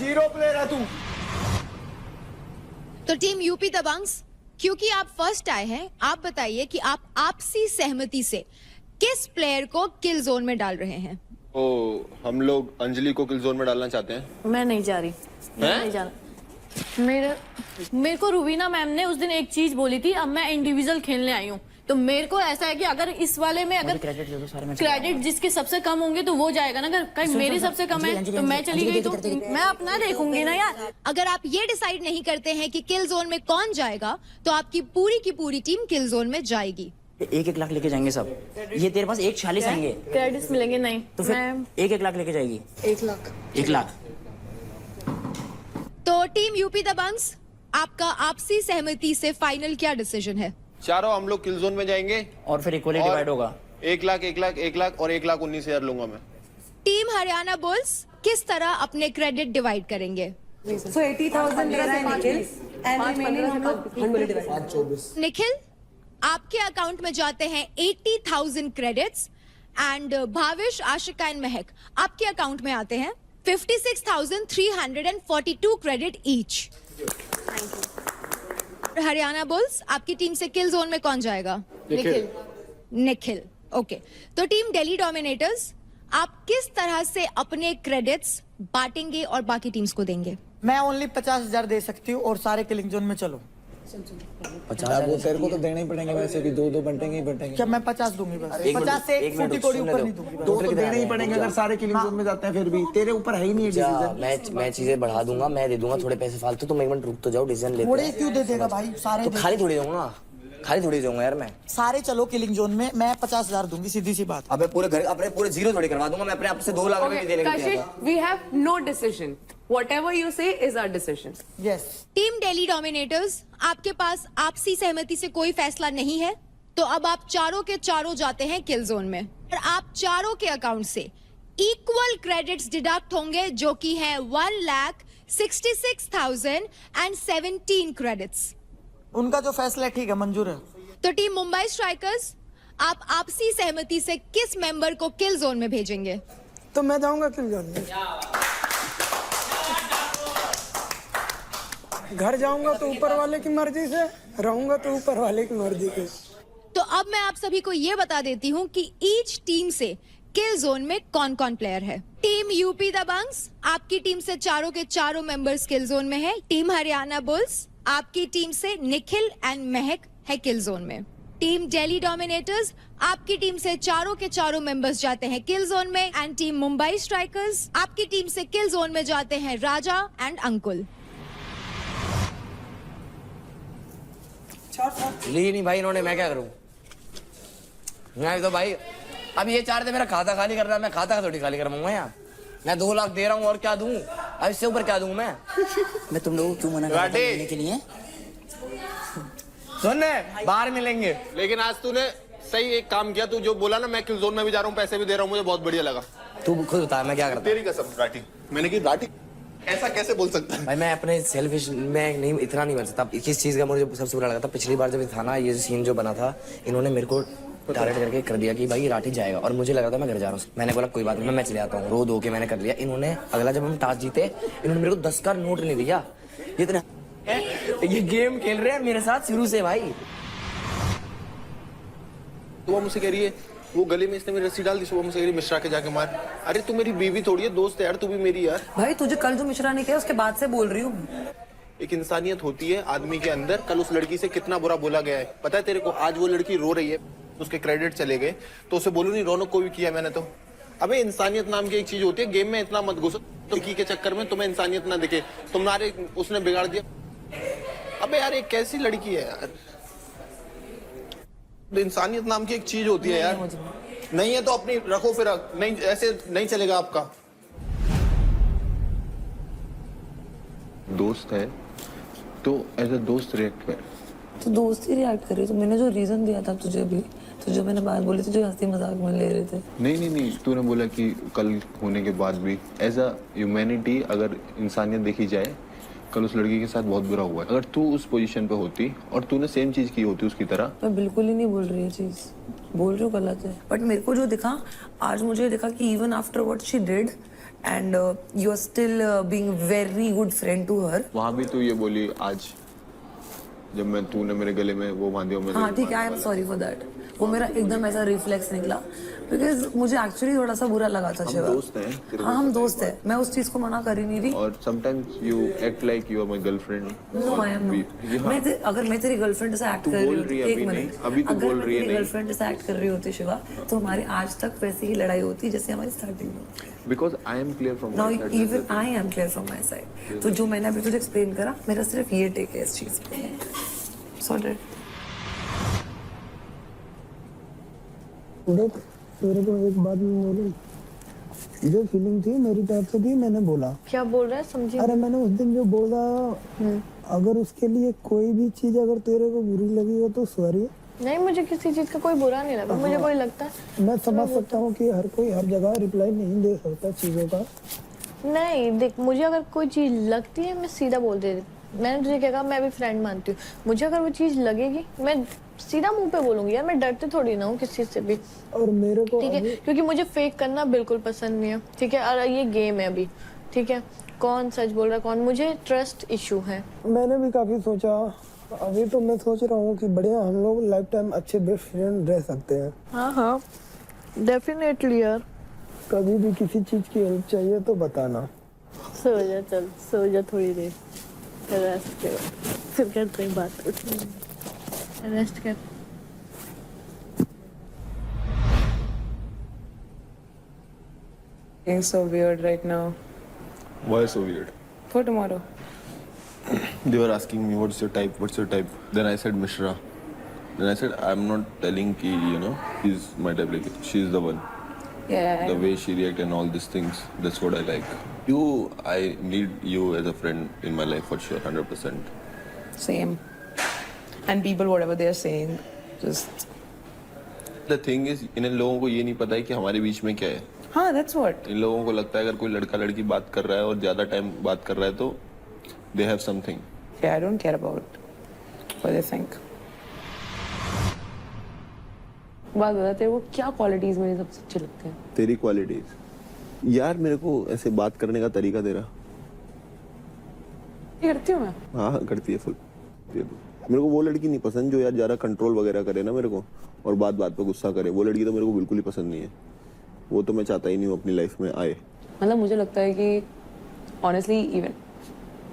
Zero player है तू। तो टीम यूपी दबंग्स, क्योंकि आप फर्स्ट आए हैं, आप बताइए कि आप आपसी सहमति से किस प्लेयर को किल जोन में डाल रहे हैं। ओ, हम लोग अंजलि को किल जोन में डालना चाहते हैं। मैं नहीं जा रही, मैं नहीं जाना। मेरे को रुबीना मैम ने उस दिन एक चीज बोली थी, अब मैं इंडिविजुअल खेलने आई हूँ, तो मेरे को ऐसा है कि अगर इस वाले में अगर क्रेडिट जिसके सबसे कम होंगे तो वो जाएगा ना, अगर कहीं मेरे सबसे कम है तो मैं चली गई तो मैं अपना देखूंगी ना यार। अगर आप ये डिसाइड नहीं करते हैं कि किल जोन में कौन जाएगा तो आपकी पूरी की पूरी टीम किल जोन में जाएगी। 1-1 लाख लेके जाएंगे सब। ये तेरे पास 140 आएंगे, क्रेडिट्स मिलेंगे नहीं तो फिर 1-1 लाख लेके जाएगी। 1 लाख 1 लाख। तो टीम यूपी दबंग्स, आपका आपसी सहमति से फाइनल क्या डिसीजन है? चारों हम लोग किल जोन में जाएंगे और फिर इक्वली डिवाइड होगा। 1 लाख 1 लाख 1 लाख और 1,19,000 लूंगा मैं। टीम हरियाणा बुल्स किस तरह अपने क्रेडिट डिवाइड करेंगे? So 80,000 मेरा है निखिल and remaining हम लोग equally divide। निखिल, आपके अकाउंट में जाते हैं 80,000 credits and Bhavish, Ashika and महक आपके अकाउंट में आते हैं 56,342 क्रेडिट ईच। हरियाणा बुल्स, आपकी टीम से किल जोन में कौन जाएगा? निखिल। निखिल, ओके। तो टीम दिल्ली डोमिनेटर्स, आप किस तरह से अपने क्रेडिट्स बांटेंगे और बाकी टीम्स को देंगे? मैं ओनली 50,000 दे सकती हूँ और सारे किलिंग जोन में चलो। 50 वो तेरे को तो देने ही पड़ेंगे, वैसे भी दो बंटेंगे ही बंटेंगे। क्या मैं 50 दूंगी बस? 50 से एक फुटी कोड़ी ऊपर नहीं दूंगी। दो तो देने ही पड़ेंगे अगर सारे किलिंग जोन में जाते हैं, फिर भी तेरे ऊपर है ही नहीं डिसीजन। मैं चीजें बढ़ा दूंगा, मैं दे दूंगा थोड़े पैसे फालतू, तुम 1 मिनट रुक तो जाओ, डिसीजन लेते थोड़े क्यों दे देगा भाई? सारे तो खाली थोड़ी दूंगा ना, खाली थोड़ी दूंगा यार मैं। सारे चलो किलिंग जोन में, मैं 50,000 दूंगी, सीधी सी बात। अबे पूरे घर अपने पूरे जीरो थोड़ी करवा दूंगा मैं, अपने आप से 2 लाख रुपए देने के लिए Kashish, we have no decision. Whatever you say is our decision. Yes. Team Delhi dominators, आपके पास आपसी सहमति से कोई फैसला नहीं है, तो अब आप चारों के चारों जाते हैं किल जोन में और आप चारों के अकाउंट से इक्वल क्रेडिट्स डिडक्ट होंगे, जो कि है 1,66,017 क्रेडिट्स। उनका जो फैसला है ठीक है, मंजूर है। तो टीम मुंबई स्ट्राइकर्स, आप आपसी सहमति से किस मेंबर को किल जोन में भेजेंगे? तो मैं जाऊंगा किल जोन में। घर जाऊंगा तो ऊपर वाले की मर्जी से, रहूंगा तो ऊपर वाले की मर्जी से। तो अब मैं आप सभी को ये बता देती हूँ कि ईच टीम से किल जोन में कौन कौन प्लेयर है। टीम यूपी दबंग्स, आपकी टीम से चारों के चारों मेंबर्स किल जोन में है। टीम हरियाणा बुल्स, आपकी टीम से निखिल एंड महक है किल जोन में। टीम दिल्ली डोमिनेटर्स, आपकी टीम से चारों के चारों मेंबर्स जाते हैं किल जोन में एंड टीम मुंबई स्ट्राइकर्स, आपकी टीम से किल जोन में जाते हैं राजा एंड अंकुल। ली नहीं भाई इन्होंने, मैं क्या करूं? मैं तो भाई अब ये चाहते मेरा खाता खाली कर रहा है, मैं खाता थोड़ी खाली करवाऊंगा यार। मैं 2 लाख दे रहा हूँ और क्या दूं? अब इससे ऊपर क्या दूं मैं? मैं तुम लोगों को क्यों मना कर रहा हूं देने के लिए? सुन, बाहर मिलेंगे। लेकिन आज तूने सही एक काम किया, तू जो बोला ना मैं किल जोन में भी जा रहा हूँ, पैसे भी दे रहा हूँ, मुझे बहुत बढ़िया लगा। तू खुद बता मैं क्या करता? तेरी कसम राठी, मैंने की राठी ऐसा कैसे बोल सकता है? भाई मैं अपने सेल्फिश में नहीं, इतना नहीं बन सकता। किस चीज का मुझे सबसे बुरा लगा था, पिछली बार जब ये था ना, ये सीन जो बना था, इन्होंने मेरे को टारगेट करके कर दिया कि भाई राठी जाएगा, और मुझे लगा था मैं घर जा रहा हूँ। मैंने बोला कोई बात नहीं, मैं चले आता हूँ, रो धो के मैंने कर लिया। इन्होंने अगला जब हम टास्क जीते, इन्होंने मेरे को 10 का नोट नहीं दिया। इतना ये गेम खेल रहे हैं मेरे साथ शुरू से भाई। सुबह मुझसे कह रही है वो गले में इसने मेरी रस्सी डाल दी, सुबह मुझसे कह रही मिश्रा के जाके मार। अरे तू मेरी बीवी थोड़ी है, दोस्त है यार, तू भी मेरी यार। भाई तुझे कल जो मिश्रा ने किया उसके बाद से बोल रही हूँ। एक इंसानियत होती है आदमी के अंदर। कल उस लड़की से कितना बुरा बोला गया है पता है तेरे को? आज वो लड़की रो रही है, उसके क्रेडिट चले गए, तो उसे बोलू नहीं रौनक को भी किया मैंने तो। अबे इंसानियत नाम की एक चीज होती है, गेम में इतना मत घुसो तो की के चक्कर में तुम्हें इंसानियत ना दिखे। तुम्हारे उसने बिगाड़ दिया। अबे यार एक कैसी लड़की है यार, इंसानियत नाम की एक चीज होती है यार। नहीं है तो अपनी रखो, फिर नहीं ऐसे नहीं चलेगा आपका। दोस्त है तो एज अ दोस्त रिएक्ट कर। तो दोस्त ही रिएक्ट कर रही, तो मैंने जो रीजन दिया था तुझे भी, तो जो मैंने बात बोली थी जो हंसी मजाक में ले रहे थे। नहीं, तूने बोला कि कल होने के बाद भी एज अ ह्यूमैनिटी अगर इंसानियत देखी जाए, कल उस लड़की के साथ बहुत बुरा हुआ है। अगर तू उस पोजीशन पे होती और तूने सेम चीज की होती उसकी तरह। मैं बिल्कुल ही नहीं बोल रही है चीज, बोल रही हूँ गलत है, बट मेरे को जो दिखा आज, मुझे दिखा कि even after what she did and you are still being very good friend to her. वहाँ भी तू ये बोली आज जब तूने मेरे गले में वो बांधी हो हाँ ठीक है, I am sorry for that. वो मेरा एकदम ऐसा रिफ्लेक्स निकला बिकॉज मुझे एक्चुअली थोड़ा सा बुरा लगा था. शिवा, दोस्त हैं. हाँ हम दोस्त हैं, मैं उस चीज को मना कर ही नहीं रही. और sometimes you act like you are my girlfriend. No I am not. अगर मैं तेरी गर्लफ्रेंड से एक्ट कर रही होती, एक मिनट, अभी तू बोल रही है नहीं. गर्लफ्रेंड से एक्ट कर रही होती शिवा, तो हमारी आज तक वैसी ही लड़ाई होती जैसे हमारी स्टार्टिंग में. Because I am clear from now my side. Even I am clear from my side. तो जो मैंने अभी तुझे एक्सप्लेन करा, मेरा सिर्फ ये टेक है इस चीज पे. सॉर्टेड. देख, तेरे को एक बात मैं बोलूं, जो फीलिंग थी मेरी तरफ से थी, मैंने बोला. क्या बोल रहा है समझिए. अरे मैंने उस दिन जो बोला, अगर उसके लिए कोई भी चीज अगर तेरे को बुरी लगी हो तो सॉरी. नहीं, मुझे किसी चीज का कोई बुरा नहीं लगा. मुझे कोई लगता है, मैं समझ सकता हूँ कि हर कोई हर जगह रिप्लाई नहीं दे सकता चीजों का. नहीं देख, मुझे अगर कोई चीज लगती है मैं सीधा बोल देती. मैंने तुझे क्या कहा, मैं भी फ्रेंड मानती हूँ. मुझे अगर वो चीज लगेगी मैं सीधा मुंह पे बोलूंगी. यार मैं डरती थोड़ी ना हूँ किसी चीज से भी. और मेरे को ठीक है, क्योंकि मुझे फेक करना बिल्कुल पसंद नहीं है. ठीक है, और ये गेम है अभी. ठीक है, कौन सच बोल रहा है कौन, मुझे ट्रस्ट इशू है. मैंने भी काफी सोचा. अभी तो मैं सोच रहा हूँ कि बढ़िया हम लोग लाइफ टाइम अच्छे बेस्ट फ्रेंड रह सकते हैं. हाँ हाँ डेफिनेटली यार. कभी भी किसी चीज की हेल्प चाहिए तो बताना. सो जा, चल सो जा थोड़ी देर, रेस्ट कर, फिर करते हैं बात. रेस्ट कर. Being so weird right now. Why so weird? For tomorrow. They were asking me what's your type, what's your type. Then I said Mishra. Then I said I'm not telling ki he's my type. Like she's the one. Yeah. The way she react and all these things, that's what I like. I need you as a friend in my life for sure, 100%. Same. And people, whatever they are saying, just. The thing is, इन लोगों को ये नहीं पता है कि हमारे बीच में क्या है. हाँ, that's what. इन लोगों को लगता है अगर कोई लड़का लड़की बात कर रहा है और ज्यादा टाइम बात कर रहा है तो they have something. Yeah, I don't care about what they think. बात बता, तेरे को क्या क्वालिटीज मेरी सबसे अच्छी लगती हैं? तेरी क्वालिटीज यार, मेरे को ऐसे बात करने का तरीका तेरा. ये करती हूँ मैं. हाँ करती है फुल. मेरे को वो लड़की नहीं पसंद जो यार ज्यादा कंट्रोल वगैरह करे ना मेरे को, और बात बात पे गुस्सा करे. वो लड़की तो मेरे को बिल्कुल ही पसंद नहीं है. वो तो मैं चाहता ही नहीं हूँ अपनी लाइफ में आए. मतलब मुझे लगता है कि honestly, even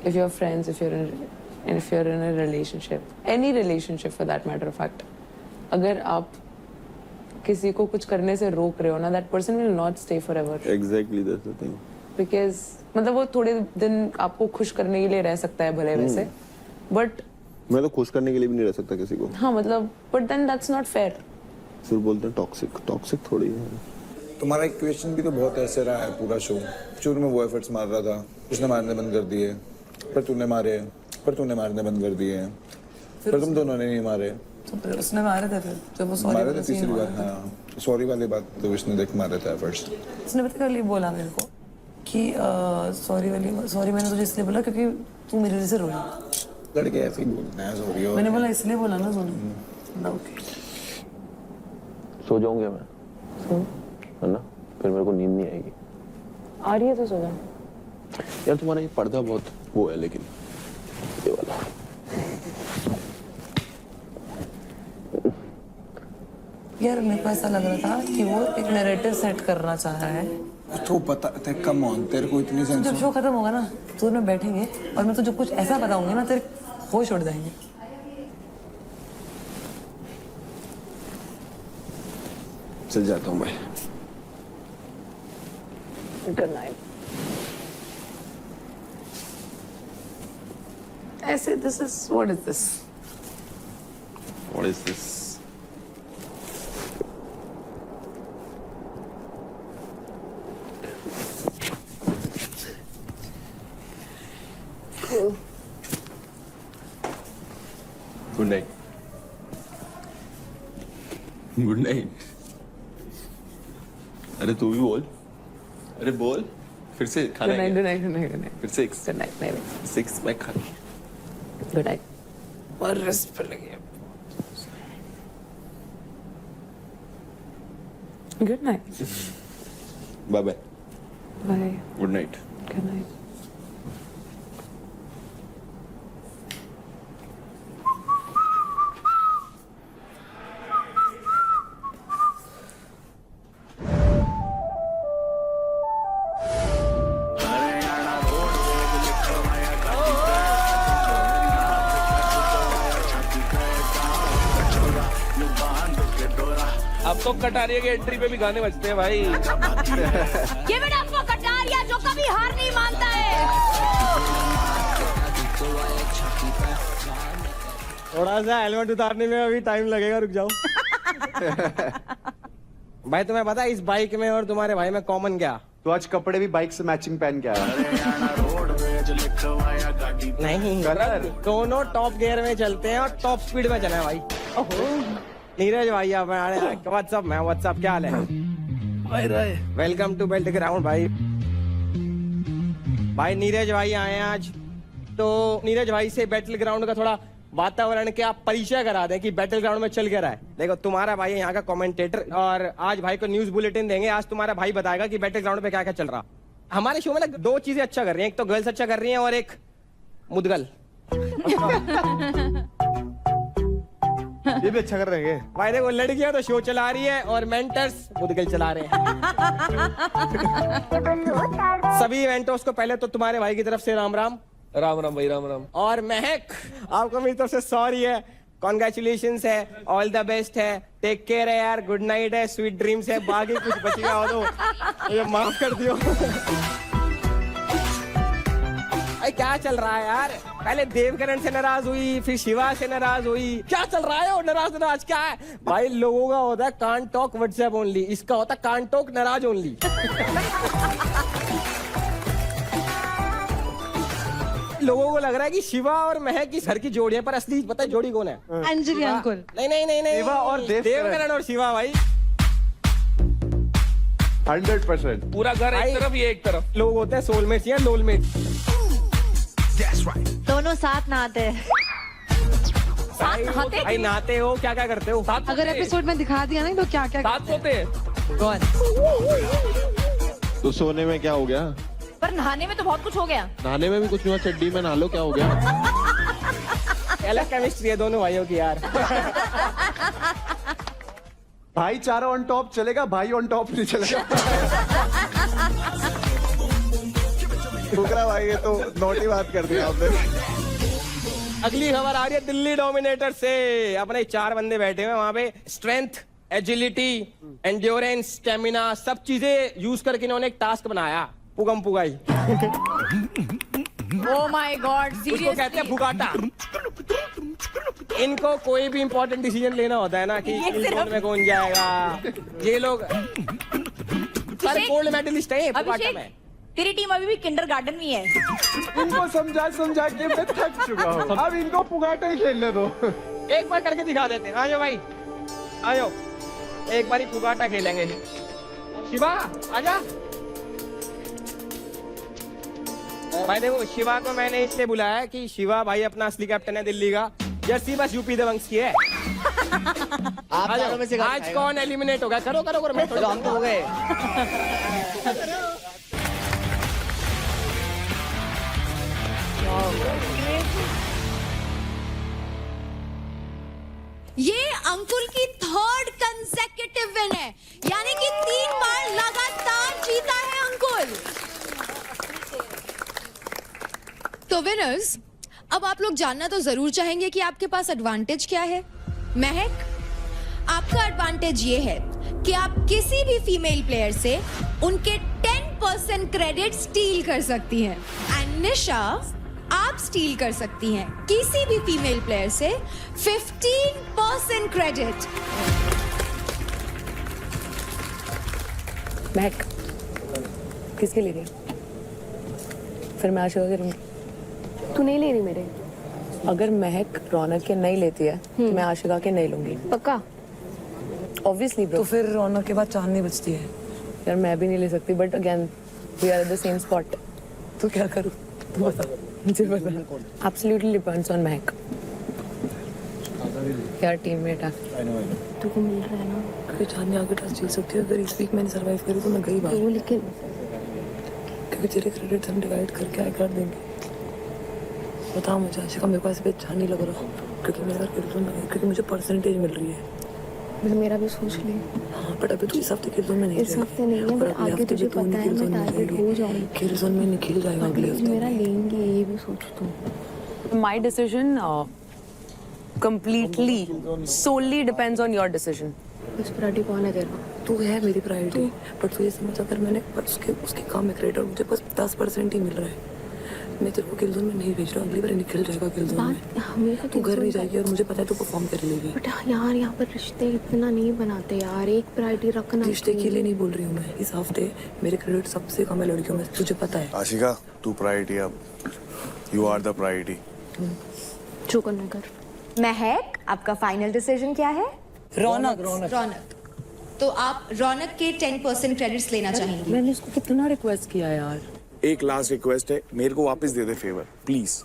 if you're friends, if you're in a relationship, any relationship for that matter of fact, अगर आप किसी को कुछ करने से रोक रहे हो ना, that person will not stay forever. Exactly, that's the thing. Because मतलब वो थोड़े दिन आपको खुश करने के लिए रह सकता है भले वैसे, but मैं तो खुश करने के लिए भी नहीं रह सकता किसी को. हाँ मतलब, but then that's not fair. फिर बोलते हैं टॉक्सिक. टॉक्सिक थोड़ी है. तुम्हारा इक्वेशन भी तो बहुत ऐसे रहा है पूरा शो. शुरू में वो एफर्ट्स मार रहा था, उसने मारने बंद कर दिए, पर तूने मारे, पर तूने मारने बंद कर दिए, पर तुम दोनों ने नहीं मारे. तो फिर उसने मारे थे, फिर जब वो सॉरी मारे थे तीसरी बार. हाँ, सॉरी वाली बात तो उसने देख मारे थे एफर्ट्स. उसने पता कर बोला मेरे को कि सॉरी मैंने तुझे इसलिए बोला क्योंकि तू मेरी वजह से रोई. लड़के ऐसे ही बोलते हैं सॉरी. मैंने बोला इसलिए बोला ना सोनू. ओके, सो जाऊंगा मैं, है ना? फिर मेरे को नींद नहीं आएगी. आ रही है तो सो जा. यार तुम्हारा ये पर्दा बहुत वो है, लेकिन ये वाला यार मेरे को ऐसा लग रहा था कि वो एक नैरेटिव सेट करना चाह रहा है. तो पता है, कम ऑन, तेरे को इतनी सेंस. जब शो खत्म होगा ना, तो में बैठेंगे और मैं तुझे कुछ ऐसा बताऊंगी ना, तेरे होश उड़ जाएंगे. चल जाता हूँ भाई. Good night. ऐसे this is what is this? What is this? Good night. Good night. अरे तू भी बोल. अरे बोल. फिर से खाना है. Good night. फिर से Good night. नहीं. 6 मैं खा. Good night. और रेस्ट पर लगे. Good night. Bye bye. Bye, good night. Good night. अब तो कटारिया की एंट्री पे भी गाने बजते हैं भाई। Give it up for Kataria जो कभी हार नहीं मानता है। थोड़ा सा हेलमेट उतारने में अभी टाइम लगेगा, रुक जाओ। भाई तुम्हें पता है इस बाइक में और तुम्हारे भाई में कॉमन क्या? तो आज कपड़े भी बाइक से मैचिंग पहन के आया। नहीं दोनों टॉप गियर में चलते हैं और टॉप स्पीड में चले भाई। नीरज भाई आप व्हाट्सअप में व्हाट्सअप क्या हाल है? वेलकम टू बेल्ट ग्राउंड भाई। भाई नीरज भाई आए आज, तो नीरज भाई से बैटल ग्राउंड का थोड़ा वातावरण के आप परिचय करा दें कि बैटल ग्राउंड में चल क्या रहा है। देखो तुम्हारा भाई है यहाँ का कमेंटेटर और आज भाई को न्यूज बुलेटिन देंगे। आज तुम्हारा भाई बताएगा कि बैटल ग्राउंड पे क्या क्या चल रहा। हमारे शो में ना दो चीजें अच्छा कर रही हैं, एक तो गर्ल्स अच्छा कर रही हैं और एक मुदगल। ये भी अच्छा कर रहे हैं भाई देखो लड़कियां तो शो चला रही है और मेंटर्स मुदगल चला रहे हैं। सभी इवेंटर्स को पहले तो तुम्हारे भाई की तरफ से राम राम। राम राम भाई, राम राम। और महक आपको मेरी तरफ से सॉरी है, कॉन्ग्रेचुलेशंस है, ऑल द बेस्ट है, टेक केयर है यार, गुड नाइट है, स्वीट ड्रीम्स है, बाकी कुछ बच गया हो तो ये माफ कर दियो। अरे क्या चल रहा है यार? पहले देवकरण से नाराज हुई, फिर शिवा से नाराज हुई, क्या चल रहा है? और नाराज क्या है भाई? लोगों का होता है कांट टॉक व्हाट्सएप ओनली, इसका होता है कांट टॉक नाराज ओनली। लोगों को लग रहा है कि शिवा और महक की घर की जोड़ी है, पर असली पता है जोड़ी कौन है? अंजलि अंकुल। नहीं शिवा और देवकरण और शिवा भाई 100%। पूरा घर एक तरफ ये एक तरफ। लोग होते हैं सोलमेट्स या लोलमेट्स। दोनों साथ नहाते हैं। भाई नहाते हो क्या क्या करते हो? अगर एपिसोड में दिखा दिया ना तो क्या क्या साथ सोते हैं। कौन? तो सोने में क्या हो गया? पर नहाने में तो बहुत कुछ हो गया। नहाने में भी कुछ नहीं हुआ, चड्डी में नहा लो, क्या हो गया? अलग केमिस्ट्री है दोनों भाइयों की यार। भाई चारों ऑन टॉप चलेगा, भाई ऑन टॉप नहीं चलेगा। फुकरा भाई ये तो नोटी बात कर दी आपने। अगली खबर आ रही है दिल्ली डोमिनेटर से। अपने 4 बंदे बैठे हुए वहां पे, स्ट्रेंथ, एजिलिटी, एंड्योरेंस, स्टेमिना सब चीजें यूज करके इन्होंने एक टास्क बनाया, पुगम पुगाई। ओह माय गॉड, उसको कहते हैं फुगाटा। इनको कोई भी इंपॉर्टेंट डिसीजन लेना होता है ना कि किल में कौन जाएगा, ये लोग सारे गोल्ड मेडलिस्ट हैं फुगाटा में। तेरी टीम अभी भी किंडरगार्टन में है। इनको समझा के मैं थक चुका हूँ, अब इनको पुगाटा ही खेलने दो। एक बार करके दिखा देते हैं। आजो भाई आजो, एक बार ही फुगाटा खेलेंगे। शिवा आजा। भाई देखो शिवा को मैंने इसलिए बुलाया कि शिवा भाई अपना असली कैप्टन है दिल्ली का, जर्सी बस यूपी दबंग्स की है। आज कौन एलिमिनेट होगा? करो मैं तो हम तो हो गए। ये अंकुल की 3rd कंसेक्यूटिव विन है, यानी कि 3 बार लगातार जीता है अंकुल। तो विनर्स, अब आप लोग जानना तो जरूर चाहेंगे कि आपके पास एडवांटेज क्या है। महक, आपका एडवांटेज ये है कि आप किसी भी फीमेल प्लेयर से उनके 10% क्रेडिट स्टील कर सकती हैं। एंड निशा, आप स्टील कर सकती हैं किसी भी फीमेल प्लेयर से 15% क्रेडिट। महक किसके ले रही है? फिर मैं आशा करूंगी। तू नहीं ले रही मेरे? अगर महक रौनक के नहीं लेती है तो मैं आशिका के नहीं लूंगी। पक्का? Obviously bro. तो फिर रौनक के बाद चांदनी बचती है यार, मैं भी नहीं ले सकती, but again we are at the same spot. तो क्या करूँ? तू बता, मुझे बता। एब्सोल्युटली डिपेंड्स ऑन महक। यार टीममेट है। तुमको मिल रहा है ना? अगर चांदनी आगे टच जीत सकती है, अगर इस वीक मैंने सर्वाइव करी तो मैं गई बात। लेकिन अभी तेरे क्रेडिट हम डिवाइड करके आए कर देंगे। बता मुझे आशिका, मेरे को ऐसे भी अच्छा नहीं लग रहा क्योंकि मेरे घर किल जोन में है, क्योंकि मुझे परसेंटेज मिल रही है। मेरा भी सोच ले। हाँ बट अभी तो इस हफ्ते किल जोन में नहीं इस हफ्ते नहीं है, बट आगे तुझे पता है मैं टारगेट हो जाऊंगी। किल जोन में निकल जाएगा अगले हफ्ते। मेरा लेंगे ये भी सोच तू। My decision completely, solely depends on your decision. बस प्रायोरिटी कौन है तेरा? तू है मेरी प्रायोरिटी, पर तू ये समझ अगर मैंने उसके काम में क्रेडिट और मुझे बस 10% ही मिल रहा है, मैं तेरे को किल जोन में नहीं भेज रहा, अगली बार निकल जाएगा किल जोन में। तू घर नहीं जाएगी और मुझे पता है तू परफॉर्म कर लेगी। बट यार यहाँ पर रिश्ते इतना नहीं बनाते यार, एक प्रायोरिटी रखना। रिश्ते के लिए नहीं बोल रही हूँ मैं, इस हफ्ते मेरे क्रेडिट सबसे कम है लड़कियों में, तुझे पता है। आशिका तू प्रायोरिटी, अब यू आर द प्रायोरिटी। जो करना कर। महक, आपका फाइनल डिसीजन क्या है? रौनक, तो आप रौनक के 10% क्रेडिट्स लेना चाहेंगी? मैंने इसको कितना रिक्वेस्ट किया यार। एक लास्ट रिक्वेस्ट है, मेरे को वापस दे दे फेवर प्लीज,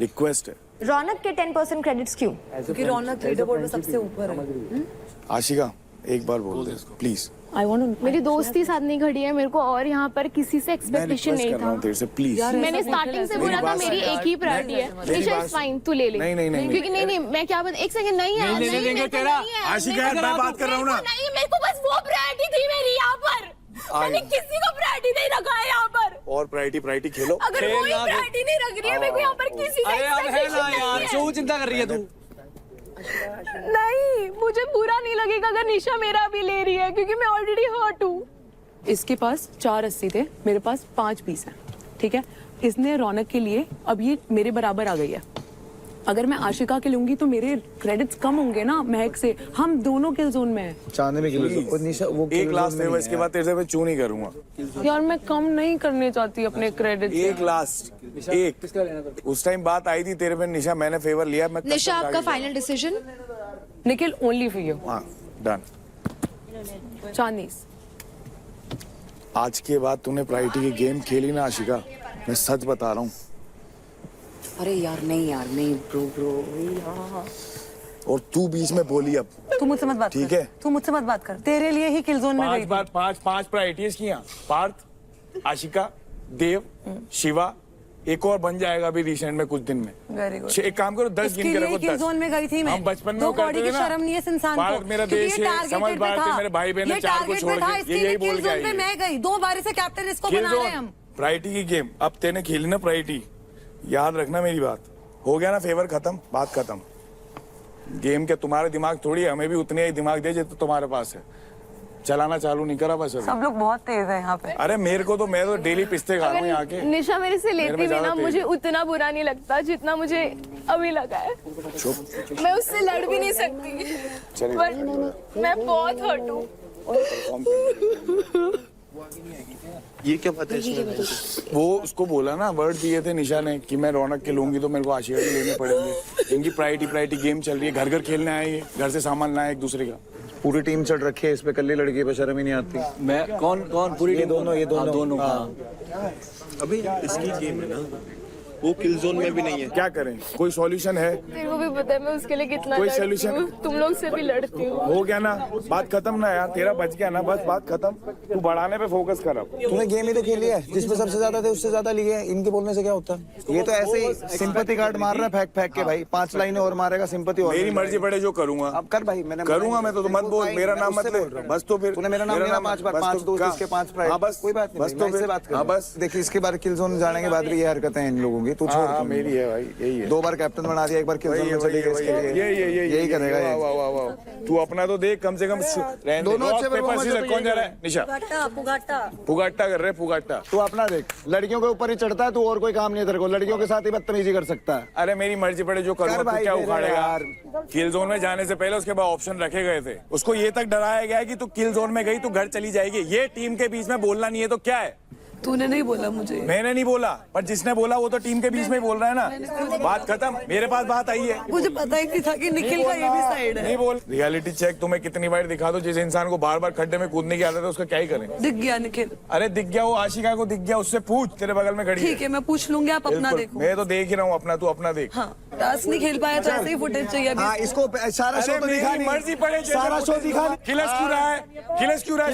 रिक्वेस्ट है। रौनक के 10% क्रेडिट्स क्यों? क्योंकि रौनक लीडर बोर्ड में सबसे ऊपर है। आशिका एक बार बोल दे प्लीज। I want to. मेरी दोस्ती साथ नहीं खड़ी है, मेरे को और यहाँ पर किसी से मैं एक्सपेक्टेशन रिक्वेस्ट नहीं कर रहा हूँ था। तेरे से प्लीज। मैंने स्टार्टिंग से बोला था मेरी एक ही प्रायोरिटी है। निशा इज फाइन, तू ले ले। नहीं। क्योंकि नहीं मैं क्या बता, एक सेकंड नहीं है। नहीं देंगे तेरा। आशिका मैं बात कर रहा हूँ ना। नहीं, मेरे को बस वो प्रायोरिटी थी मेरी यहाँ पर। मैंने किसी को प्रायोरिटी नहीं रखा है यहाँ पर। और प्रायोरिटी खेलो। अगर कोई प्रायोरिटी नहीं रख रही है मेरे को यहाँ पर किसी से expectation नहीं है। क्यों चिंता कर रही है तू? नहीं, मुझे बुरा नहीं लगेगा अगर निशा मेरा भी ले रही है, क्योंकि मैं ऑलरेडी हर्ट हूँ। इसके पास 4 80 थे, मेरे पास 5 पीस हैं, ठीक है। इसने रौनक के लिए अब ये मेरे बराबर आ गई है। अगर मैं आशिका के लूंगी तो मेरे क्रेडिट्स कम होंगे ना महक से। हम दोनों किल जोन में हैं। चांदनी में किल निशा वो एक लास्ट में, इसके बाद तेरे से मैं चू नहीं करूंगा यार मैं कम नहीं करने चाहती अपने क्रेडिट। एक लास्ट एक उस टाइम बात आई थी तेरे पे निशा, मैंने फेवर लिया। मैं निशा आपका final decision? Nikhil only for you. हाँ डन। चांदनीस, आज के बाद तूने प्रायोरिटी की गेम खेली ना आशिका, मैं सच बता रहा हूँ। अरे यार नहीं ब्रो यार। और तू बीच में बोली अब। तू मुझसे मत बात कर। ठीक है। तू मुझसे मत बात कर, तेरे लिए ही किल जोन में गई थी। पांच प्रायोरिटीज की यहाँ, पार्थ, आशिका, देव, शिवा, एक और बन जाएगा अभी रिसेंट में कुछ दिन में। Very good. एक काम करो 10 गिन के रखो। किल जोन में गई थी मैं। हम बचपन में दो करते कौड़ी थे की ना। शर्म नहीं है इस इंसान भारत को। मेरा क्योंकि देश ये है, टारगेटेड समझ पे भारत था। है, मेरे भाई बहन ये 4 को छोड़ था, के इसके यही लिए बोल किल के जोन पे आई। मैं गई, 2 बार से कैप्टन इसको बना रहे हैं हम। प्रायोरिटी की गेम अब तेने खेली ना प्रायोरिटी, याद रखना मेरी बात। हो गया ना फेवर खत्म, बात खत्म। गेम के तुम्हारे दिमाग थोड़ी है, हमें भी उतने ही दिमाग दे जितना तुम्हारे पास है। चलाना चालू नहीं करा बस अभी। सब लोग बहुत तेज है यहाँ पे। अरे मेरे को तो, मैं तो डेली पिस्ते खा रहा हूँ यहाँ के। निशा मेरे से लेती भी ना, मुझे उतना बुरा नहीं लगता जितना मुझे अभी लगा है। चुप। मैं उससे लड़ भी नहीं सकती, बट मैं बहुत हर्ट हूँ। ये क्या बात है इसमें? वो उसको बोला ना, वर्ड दिए थे निशा ने कि मैं रौनक के लूंगी तो मेरे को आशिका के लेने पड़ेंगे। इनकी प्रायोरिटी गेम चल रही है, घर घर खेलने आए ये, घर से सामान लाए एक दूसरे का। पूरी टीम चढ़ रखी है इस पे, कल्ली लड़की पे शर्म ही नहीं आती। मैं कौन पूरी ये दोनों दोनों। अभी इसकी गेम है ना, वो किल जोन में भी नहीं है। क्या करें, कोई सॉल्यूशन है? तेरे को भी पता है मैं उसके लिए कितना कोई लड़ती solution? हूँ, तुम लोग से भी लड़ती हूँ। हो गया ना, बात खत्म ना यार, तेरा बच गया ना, बस बात खत्म। तू बढ़ाने पे फोकस कर अब। तूने गेम ही तो खेली है, जिसमें सबसे ज्यादा थे उससे ज्यादा लिए है। इनके बोलने से क्या होता है? ये तो ऐसे ही सिंपैथी कार्ड मार रहा है फेंक के भाई। 5 लाइनें और मारेगा सिंपैथी और। मेरी मर्जी पड़े जो करूंगा। अब कर भाई, मैंने करूंगा मैं तो मत बोल, मेरा नाम मत ले बस। तो फिर तूने मेरा नाम लिया 5 बार, 5 दोस्त इसके 5 प्राइड। हाँ बस, कोई बात नहीं, बस तो इससे बात कर। हाँ बस। देखिए इसके बाद किल जोन जाने के बाद भी ये हरकतें हैं इन लोगों की। तू छोड़, हाँ मेरी है भाई, यही है। 2 बार कैप्टन बना दिया, एक बार किल जोन में चली गई इसके लिए। यही करेगा ये। वाह वाह वाह, तू अपना तो देख कम से कम। दोनों अच्छे कौन जा रहा है? निशा पुगाट्टा कर रहे, पुगाट्टा। तू अपना देख, लड़कियों के ऊपर ही चढ़ता है तू, और कोई काम नहीं है तेरे को। लड़कियों के साथ ही बदतमीजी कर सकता है। अरे मेरी मर्जी पड़े जो करूंगा, कर तू भाई क्या मेरे उखाड़ेगा? यार। किल जोन में जाने से पहले उसके बाद ऑप्शन रखे गए थे। उसको ये तक डराया गया है कि तू किल जोन में गई तो घर चली जाएगी। ये टीम के बीच में बोलना नहीं है तो क्या है? तूने नहीं बोला मुझे। मैंने नहीं बोला, पर जिसने बोला वो तो टीम के बीच में ही बोल रहा है ना। बात खत्म, मेरे पास बात आई है। मुझे पता ही नहीं था कि निखिल का ये भी साइड है। नहीं बोल। रियलिटी चेक तुम्हें कितनी बार दिखा दो, जिस इंसान को बार बार खड्डे में कूदने की आदत है उसका क्या ही करें? दिख गया निखिल। अरे दिख गया, वो आशिका को दिख गया, उससे पूछ, तेरे बगल में खड़ी है। ठीक है मैं पूछ लूंगी, आप अपना बिल्कुल, देखो। मैं तो देख ही रहा हूँ अपना, तू अपना देख। हाँ, टास्क नहीं खेल पाया तो ऐसे ही फुटेज चाहिए अभी। हाँ, इसको सारा शो तो दिखा नहीं। मर्जी पड़े, सारा शो दिखा नहीं। खिलस क्यों रहा है? खिलस क्यों रहा है?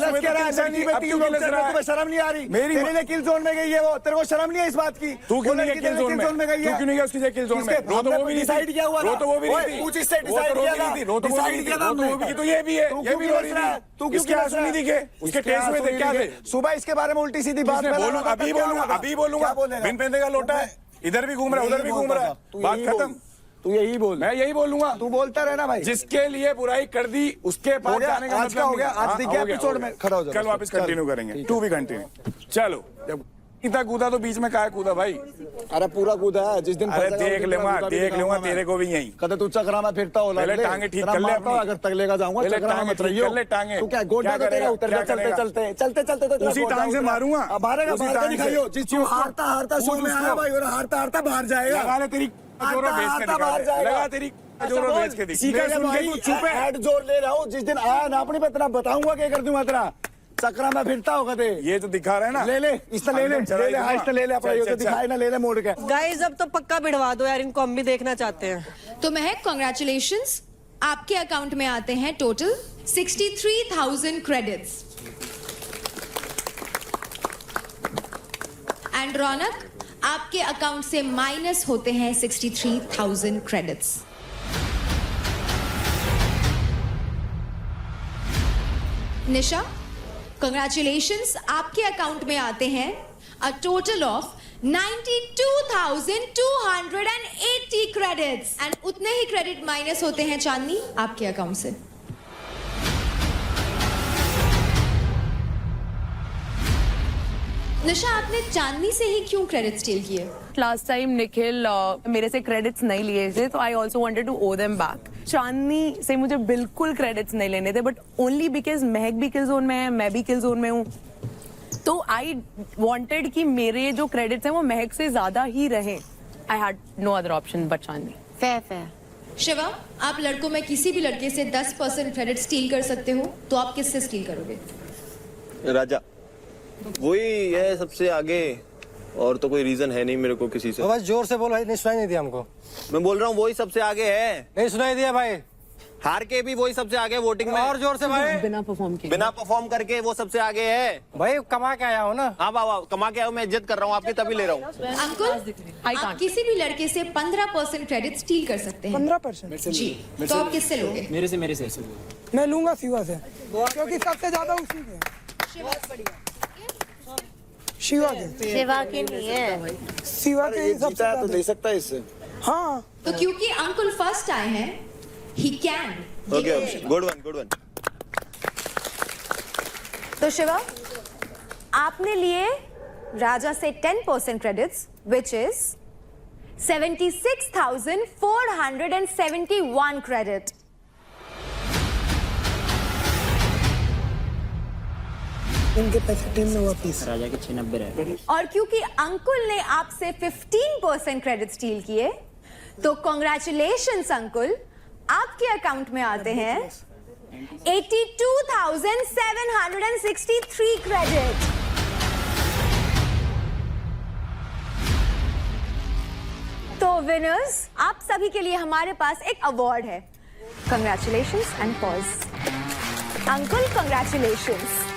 शर्म नहीं आ रही? मेरी है किल जोन में गई है वो, तेरे को शर्म नहीं है इस बात की? तू क्यों वो नहीं लड़की किल जोन में? किल जोन में गई तू है? क्यों नहीं गया उसकी जगह किल जोन में? किसके? रो तो वो हमने भी नहीं डिसाइड थी, किया हुआ रो तो वो भी ओए, नहीं थी, पूछ इससे वो तो डिसाइड रो किया भी नहीं थी, था, रो तो वो भी डिसाइड नहीं किया थी, था रो तो वो भी हमने। की, तो ये भी है, तू ये क्यों भी क्यों रो रही हंस रहा है? थी। तू क्यों इसके क्यों आंसू हंस नहीं रहा है? दिखे, उसके टेस्ट में थे, क्या थे? सुबह इसके बारे में उल्टी सीधी बात किसने? कर रहा बोलूं, था, अभी तब क्या बोलूंगा, होगा? अभी बोलूंगा, क्या बोलेगा? बिन पेंदे का लोटा है, इधर भी घूम रहा है, उधर भी घूम रहा है, बात खत्म। तू यही बोल, मैं यही बोलूंगा, तू बोलता रहना भाई। जिसके लिए बुराई कर दी उसके पास गया, जाने का आज मतलब का हो नहीं गया, है। आज हाँ, दिख गया हो गया, एपिसोड हो में, गया। खड़ा हो जा कल बस, वापस चल। कंटिन्यू करेंगे, ठीक तू भी कंटिन्यू। चलो, जब इतना कूदा तो बीच में काहे कूदा भाई? अरे पूरा कूदा है जिस दिन अरे फंसेगा, उस देख दिन लूंगा, तेरा कूदा भी देख लूंगा दिखाऊंगा तेरे मैं। को भी यहीं। कदे तू चक्रा में फिरता हो पहले टांगे ठीक कर ले अपनी। अगर तक लेगा जाऊंगा, पहले चक्रा में टांगे मत ठीक रहियो। कर ले, टांगे। तू क्या गोड्डा क्या तो तेरा करेगा? उतर क्या जा, चलते करेगा? चलते चलते चलते तो तेरा उसी गोड्डा टांग से उतरा। मारूंगा। अब मारेगा, उसी मार के टांग से। दिखाइयो। जिस तू हारता हारता शो कूद में आया उसको। भाई, और हारता हारता बाहर जाएगा। लगा ले तेरी जोरों बेच के हारता दिखा बाहर दे। जाएगा। लगा तेरी जोरों बेच के दिख। सीखा सुन के तू चुप है। हेड जोर ले रहा हूँ, जिस दिन आया ना अपनी पे तेरा बताऊंगा क्या कर दूंगा तेरा। चक्रा में फिरता होगा ते। ये तो दिखा रहा है ना, ले ले, इससे ले ले, ले ले, हाँ इससे ले ले, अपना ये तो दिखाए ना, ले ले मोड़ के। गाइस अब तो पक्का भिड़वा दो यार, इनको हम भी देखना चाहते हैं। तो महक, कॉन्ग्रेचुलेशंस, आपके अकाउंट में आते हैं टोटल 63,000 क्रेडिट्स। एंड रौनक, आपके अकाउंट से माइनस होते हैं 63,000 क्रेडिट्स। निशा, कंग्रेचुलेशंस, आपके अकाउंट में आते हैं a total of 92,280 credits and उतने ही क्रेडिट माइनस होते हैं चांदनी आपके अकाउंट से। निशा, आपने चांदनी से ही क्यों क्रेडिट स्टील किए? लास्ट टाइम निखिल मेरे से क्रेडिट्स नहीं लिए थे, तो I also wanted to owe them back. Chandni से मुझे बिल्कुल क्रेडिट्स नहीं लेने थे, बट ओनली बिकॉज महक भी किल जोन में है, मैं भी किल जोन में हूँ, तो आई वांटेड कि मेरे जो क्रेडिट्स हैं वो महक से ज्यादा ही रहे। I had no other option but Chandni. Fair. Shiva, आप लड़कों में किसी भी लड़के से 10% क्रेडिट स्टील कर सकते हो, तो आप किससे स्टील करोगे? राजा, वही है सबसे आगे, और तो कोई रीजन है नहीं मेरे को किसी से। बस जोर से बोल भाई, नहीं सुनाई नहीं दिया हमको। मैं बोल रहा हूँ वही सबसे आगे है। नहीं सुनाई दिया भाई। हार के भी वही सबसे आगे वोटिंग में। और जोर से भाई। बिना परफॉर्म किए, बिना परफॉर्म करके वो सबसे आगे है। भाई कमा के आया हो ना। हाँ बाबा, कमा के आया हूँ, मैं इज्जत कर रहा हूँ आपकी, तभी ले रहा हूँ। अंकुल, आप किसी भी लड़के से 15% क्रेडिट स्टील कर सकते हैं। 15%? जी, तो आप किससे लोगे? मेरे से मैं लूंगा शिवा से, क्योंकि सबसे ज्यादा उसी के हैं। शिवा के शिवा के नहीं है, शिवा के ही सबसे जीता है तो ज्यादा। दे सकता है इससे। हाँ, तो क्योंकि अंकुल फर्स्ट आए हैं, he can. Okay, good one, good one. तो शिवा, आपने लिए राजा से 10% क्रेडिट्स, which is 76,471 क्रेडिट। इनके पैसे टीम में वापिस। राजा के 96 रहे। और क्योंकि अंकुल ने आपसे 15% क्रेडिट स्टील किए, तो कॉन्ग्रेचुलेशंस अंकुल, आपके अकाउंट में आते हैं 82,763 क्रेडिट। तो विनर्स, आप सभी के लिए हमारे पास एक अवार्ड है। Congratulations and pause. Ankul, congratulations.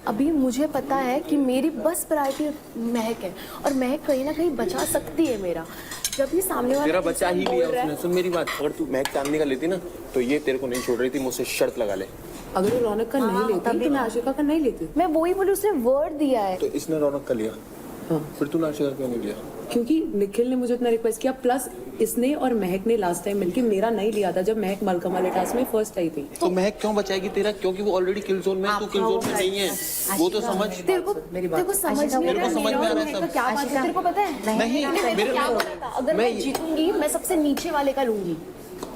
अभी मुझे पता है कि मेरी बस प्रायोरिटी महक है, और महक कहीं ना कहीं बचा सकती है मेरा। जब ये सामने वाला तेरा बच्चा ही इंसान लिया बोल रहा है- उसने। सुन मेरी बात, अगर तू महक चांदनी का लेती ना, तो ये तेरे को नहीं छोड़ रही थी, मुझसे शर्त लगा ले। अगर वो रौनक का नहीं लेती तो मैं आशिका का नहीं लेती, मैं वही बोली, उसने वर्ड दिया है। तो इसने रौनक का लिया, फिर तू नाशिका क्यों नहीं लिया? क्योंकि निखिल ने मुझे इतना रिक्वेस्ट किया, प्लस इसने और महक ने लास्ट टाइम मिलके मेरा नहीं लिया था जब महक मलका वाले टास्क में फर्स्ट आई थी। तो महक क्यों बचाएगी तेरा? क्योंकि वो ऑलरेडी किल जोन में है, तू किल जोन में नहीं है, वो तो समझ। तेरे को समझ में मेरे को समझ में आ रहा है सब। क्या बात है, तेरे को पता है? नहीं, मेरे मेरे को क्या को- पता था, अगर मैं जीतूंगी मैं सबसे नीचे वाले का लूंगी,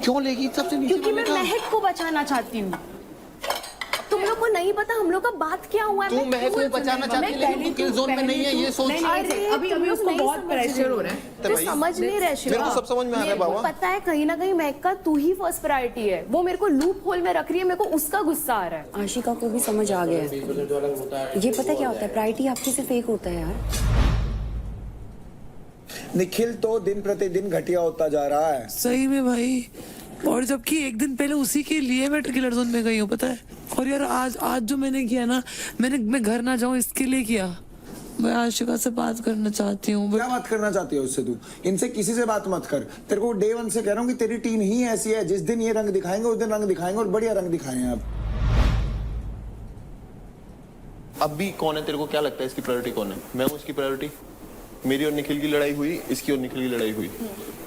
क्यों लेगी सबसे नीचे क्योंकि मैं वाले का? महक को बचाना चाहती हूँ। तुम लोग को नहीं पता हम लोग का बात क्या हुआ है। तू महक को बचाना चाहती है, लेकिन तू किल जोन में नहीं है, ये सोच। अभी उसको बहुत प्रेशर हो रहा है, तो समझ नहीं रहे शिवा। मेरे को सब समझ में आ रहा है मेरे को बाबा। पता है कहीं ना कहीं महक का तू ही फर्स्ट प्रायोरिटी है। वो मेरे को लूप होल में रख रही है, मेरे को उसका गुस्सा आ रहा है। आशिका को भी समझ आ गया है। ये पता क्या होता है, प्रायोरिटी आपकी सिर्फ एक होता है यार। निखिल तो दिन प्रतिदिन घटिया होता जा रहा है। सही में भाई, और जबकि एक दिन पहले उसी के लिए मैं किलर जोन में गई हूँ, पता है। और यार आज जो मैंने किया ना, मैं घर ना जाऊँ इसके लिए किया। मैं आशिका से बात करना चाहती हूँ। क्या बात करना चाहती है उससे? तू इनसे किसी से बात मत कर। तेरे को डे 1 से कह रहा हूँ कि तेरी टीम ही ऐसी है, जिस दिन ये रंग दिखाएंगे उस दिन रंग दिखाएंगे, और बढ़िया रंग दिखाएंगे। अब भी कौन है तेरे को क्या लगता है इसकी प्रायोरिटी कौन है? मैं हूँ इसकी प्रायोरिटी। मेरी और निखिल की लड़ाई हुई, इसकी और निखिल की लड़ाई हुई।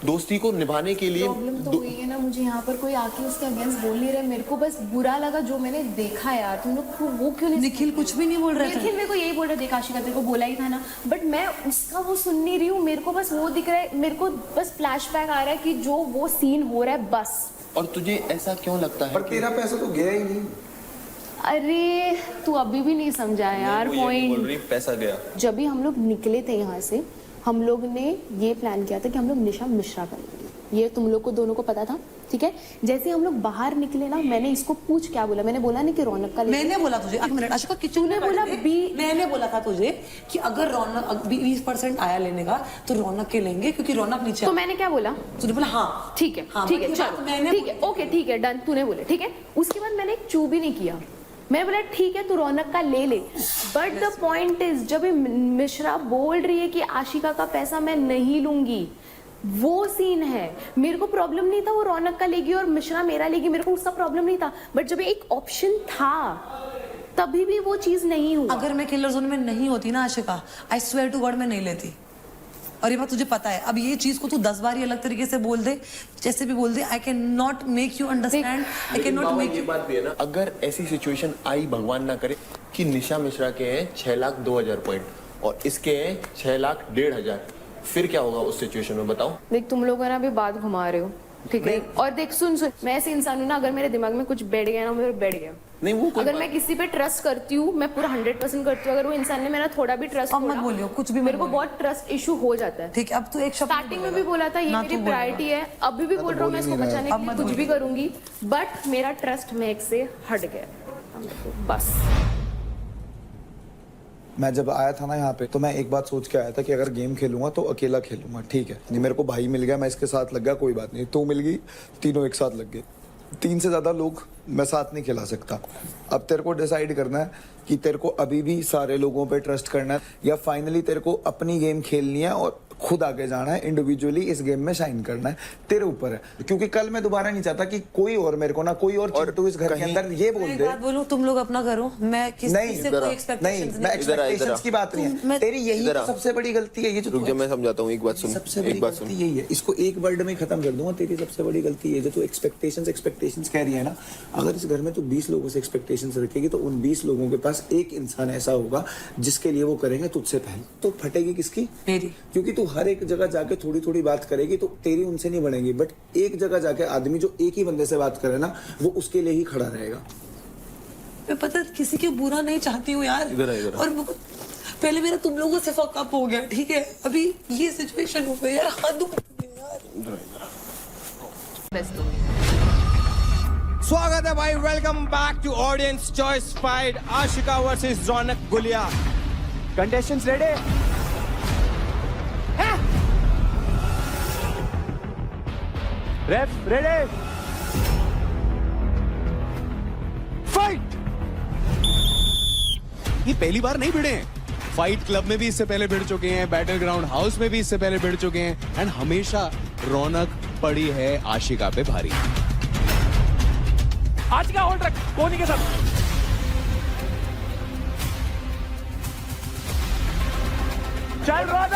दोस्ती को निभाने के लिए प्रॉब्लम तो हुई है ना, मुझे यहाँ पर कोई आके उसके अगेंस्ट बोल नहीं रहे। मेरे को बस बुरा लगा जो मैंने देखा यार। तुम लोग वो क्यों नहीं? निखिल कुछ भी नहीं बोल रहा था। निखिल मेरे को यही बोल रहा, देख आशिका तेरे को बोला ही था ना, बट मैं उसका वो सुन नहीं रही हूँ। मेरे को बस वो दिख रहा है, मेरे को बस फ्लैशबैक आ रहा है कि जो वो सीन हो रहा है बस। और तुझे ऐसा क्यों लगता है? पर तेरा पैसा तो गया ही नहीं। अरे तू अभी भी नहीं समझा यार पॉइंट। पैसा गया। जब भी हम लोग निकले थे यहाँ से, हम लोग ने ये प्लान किया था कि हम लोग निशा मिश्रा करेंगे। ये तुम लोग को दोनों को पता था, ठीक है। जैसे हम लोग बाहर निकले ना, मैंने इसको पूछ क्या बोला, मैंने बोला नहीं कि रौनक का मैंने बोला तुझे, एक मिनट आशिका, तूने बोला मैंने बोला था तुझे कि अगर रौनक 20% आया लेने का तो रौनक के लेंगे, क्योंकि रौनक नीचे। तो मैंने क्या बोला? तूने बोला हाँ ठीक है, ठीक है, चलो ठीक है, ओके ठीक है, डन, तूने बोले ठीक है। उसके बाद मैंने एक चू भी नहीं किया। मैं बोला ठीक है तू रौनक का ले ले, बट द पॉइंट इज जब मिश्रा बोल रही है कि आशिका का पैसा मैं नहीं लूंगी, वो सीन है। मेरे को प्रॉब्लम नहीं था वो रौनक का लेगी और मिश्रा मेरा लेगी, मेरे को उसका प्रॉब्लम नहीं था। बट जब एक ऑप्शन था तभी भी वो चीज नहीं हुआ। अगर मैं किलर जोन में नहीं होती ना Ashika, I swear to God मैं नहीं लेती। और ये बात तुझे पता है। अब ये चीज को तू 10 बार ही अलग तरीके से बोल दे, जैसे भी बोल दे, I can not make you understand, I can not make you. बात भी है ना, अगर ऐसी सिचुएशन आई, भगवान ना करे, कि निशा मिश्रा के हैं 6,02,000 पॉइंट और इसके हैं 6,01,500, फिर क्या होगा उस सिचुएशन में बताओ? देख तुम लोग ना अभी बात घुमा रहे हो, ठीक है। और देख सुन, मैं ऐसे इंसान हूँ ना, अगर मेरे दिमाग में कुछ बैठ गया ना, मेरे बैठ गया। नहीं वो अगर मैं किसी पे ट्रस्ट करती हूँ, मैं पूरा 100% करती हूँ। अगर वो इंसान ने मेरा थोड़ा भी ट्रस्ट मत बोलियो कुछ भी, मेरे को बहुत ट्रस्ट इशू हो जाता है। ठीक है, अब तू एक शब्द स्टार्टिंग में भी बोला था ये मेरी प्रायोरिटी है, अभी भी बोल रहा हूँ मैं इसको बचाने के लिए कुछ भी करूंगी, बट मेरा ट्रस्ट मेक से हट गया बस। मैं जब आया था ना यहाँ पे, तो मैं एक बात सोच के आया था कि अगर गेम खेलूंगा तो अकेला खेलूंगा, ठीक है। नहीं मेरे को भाई मिल गया, मैं इसके साथ लग गया, कोई बात नहीं। तू मिल गई, तीनों एक साथ लग गए। 3 से ज्यादा लोग मैं साथ नहीं खिला सकता। अब तेरे को डिसाइड करना है कि तेरे को अभी भी सारे लोगों पे ट्रस्ट करना है, या फाइनली तेरे को अपनी गेम खेलनी है और खुद आगे जाना है, इंडिविजुअली इस गेम में शाइन करना है, तेरे ऊपर है। क्योंकि कल मैं दोबारा नहीं चाहता कि कोई और मेरे को ना कोई और चिंटू इस घर के अंदर ये बोल दे। बात बोलूं, तुम लोग अपना करो, मैं किसी से कोई एक्सपेक्टेशंस नहीं, मैं एक्सपेक्टेशंस की बात नहीं है। तेरी यही तो सबसे बड़ी गलती है। ये जो मैं समझाता हूँ, एक बात सुन, सबसे बड़ी गलती यही है, इसको एक वर्ड में खत्म कर दूंगा। तेरी सबसे बड़ी गलती ये जो तू एक्सपेक्टेशंस कह रही है ना, अगर इस घर में तू 20 लोगों से एक्सपेक्टेशंस रखेगी तो उन 20 लोगों के पास एक इंसान ऐसा होगा जिसके लिए वो करेंगे तुझसे पहले। तो फटेगी किसकी? मेरी। क्योंकि तू हर एक जगह जाके थोड़ी थोड़ी बात करेगी तो तेरी उनसे नहीं बनेगी, बट एक जगह जाके आदमी जो एक ही बंदे से बात करे ना, वो उसके लिए ही खड़ा रहेगा। मैं पता किसी के बुरा नहीं चाहती हूँ यार, इधर और पहले मेरा तुम लोगों से फक अप हो गया, ठीक है। अभी ये सिचुएशन हो गई यार, हद स्वागत है भाई, welcome back to audience choice fight, Ashika versus Raunak Gulia. Contestants ready? Ref ready? Fight! ये पहली बार नहीं भिड़े हैं। फाइट क्लब में भी इससे पहले भिड़ चुके हैं, बैटल ग्राउंड हाउस में भी इससे पहले भिड़ चुके हैं, एंड हमेशा रौनक पड़ी है आशिका पे भारी। आशिका होल्ड रख कोहनी के साथ। चल रौनक,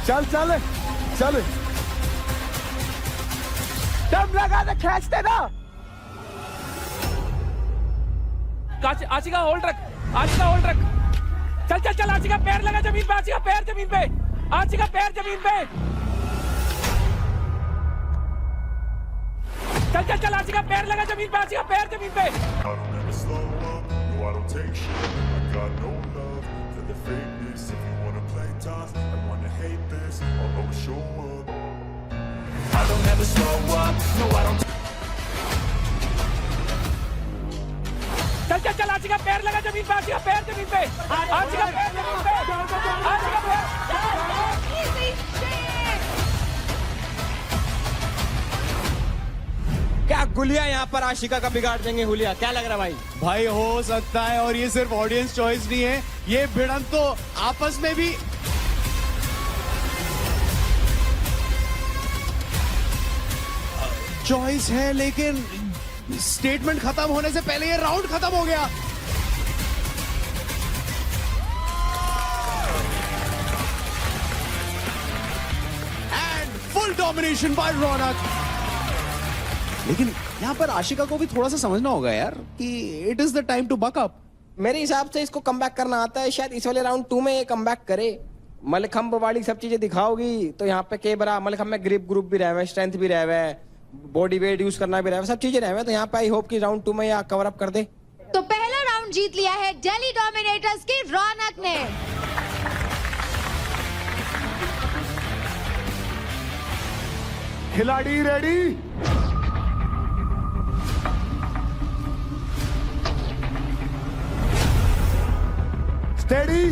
चल चल चल, दम लगा दे, खींचते ना। आशिका होल्ड रख, आशिका होल्ड रख। चल चल चल आशिका, पैर लगा जमीन पे, आशिका पैर जमीन पे, आशिका पैर जमीन पे। चल चल चल आशिका, पैर लगा जमीन पे, आशिका पैर जमीन पे। चल चल चल आशिका, पैर लगा जमीन पे, आशिका पैर जमीन पे, आशिका पैर जमीन पे, आशिका पैर। गुलिया यहाँ पर आशिका का बिगाड़ देंगे हुलिया, क्या लग रहा है भाई? भाई हो सकता है, और ये सिर्फ ऑडियंस चॉइस नहीं है, ये भिड़ंत तो आपस में भी चॉइस है, लेकिन स्टेटमेंट खत्म होने से पहले ये राउंड खत्म हो गया। एंड फुल डोमिनेशन बाय रौनक। लेकिन यहाँ पर आशिका को भी थोड़ा सा समझना होगा यार कि it is the time to buck up. मेरे हिसाब से इसको कमबैक करना आता है, शायद इस वाले राउंड 2 में ये कमबैक करे। मलखम्ब वाली सब चीजें दिखाओगी तो यहाँ पे के बरा मलखम्ब में ग्रिप भी रहा है, स्ट्रेंथ भी रहा है, बॉडी वेट यूज करना भी रहा है, सब चीजें रहा है। तो यहाँ पे आई होप कि राउंड 2 में या कवर अप कर दे। तो पहला राउंड जीत लिया है दिल्ली डोमिनेटर्स की रौनक ने। खिलाड़ी रेडी? Steady,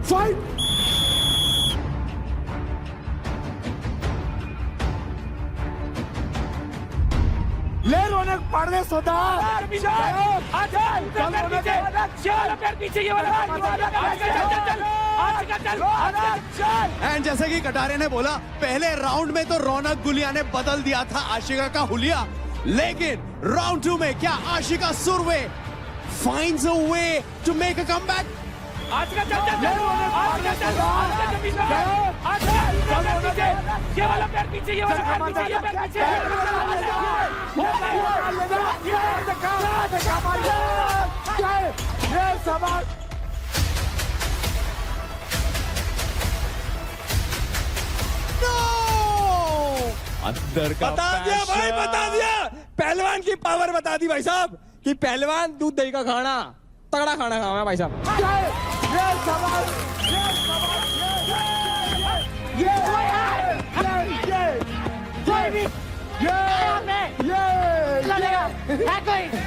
fight. ले रौनक पाड़ दे सोदा। एंड जैसे कि कटारे ने बोला, पहले राउंड में तो रौनक गुलिया ने बदल दिया था आशिका का हुलिया, लेकिन राउंड 2 में क्या Ashika Surve finds a way to make a comeback? अंदर का बता दिया भाई, बता दिया। पहलवान की पावर बता दी भाई साहब कि पहलवान दूध दही का खाना, तगड़ा खाना खाना है भाई साहब।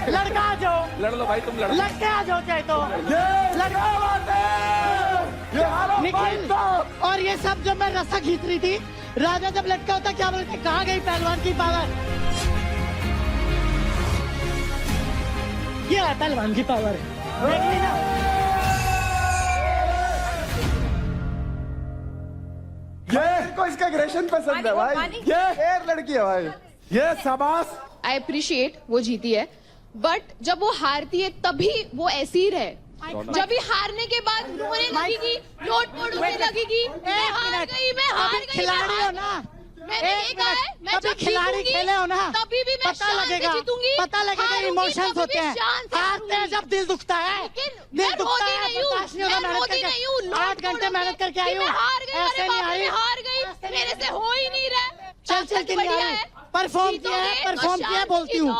लड़का आ जाओ, लड़ लो भाई, तुम लड़ो, लड़के आ जाओ चाहे तो। निखिल, और ये सब जब मैं रस्सा खींच रही थी, राजा जब लटका होता क्या बोलते, कहाँ गई पहलवान की पावर? ये है पहलवान की पावर, देख ली ना। ये को इसका एग्रेशन पसंद है भाई, ये लड़की है भाई, ये शाबाश। आई अप्रिशिएट वो जीती है, बट जब वो हारती है तभी वो ऐसी ही रहे। जब भी हारने के बाद रोने लगेगी, लोट पोट होने लगेगी, मैं हार गई, मैं हार गई, खिलाड़ी हो ना। मैंने देखा है, मैं जब खिलाड़ी खेले हो ना, तभी भी मैं पता लगेगा, पता लगेगा इमोशंस होते हैं, हारते हैं जब दिल दुखता है, दिल दुखता है, बर्दाश्त नहीं होता, मेहनत करके 8 घंटे मेहनत करके आई हूँ, ऐसे नहीं आई, हार गई, मेरे से हो ही नहीं रहा। चल परफॉर्म किया, बोलती हूँ।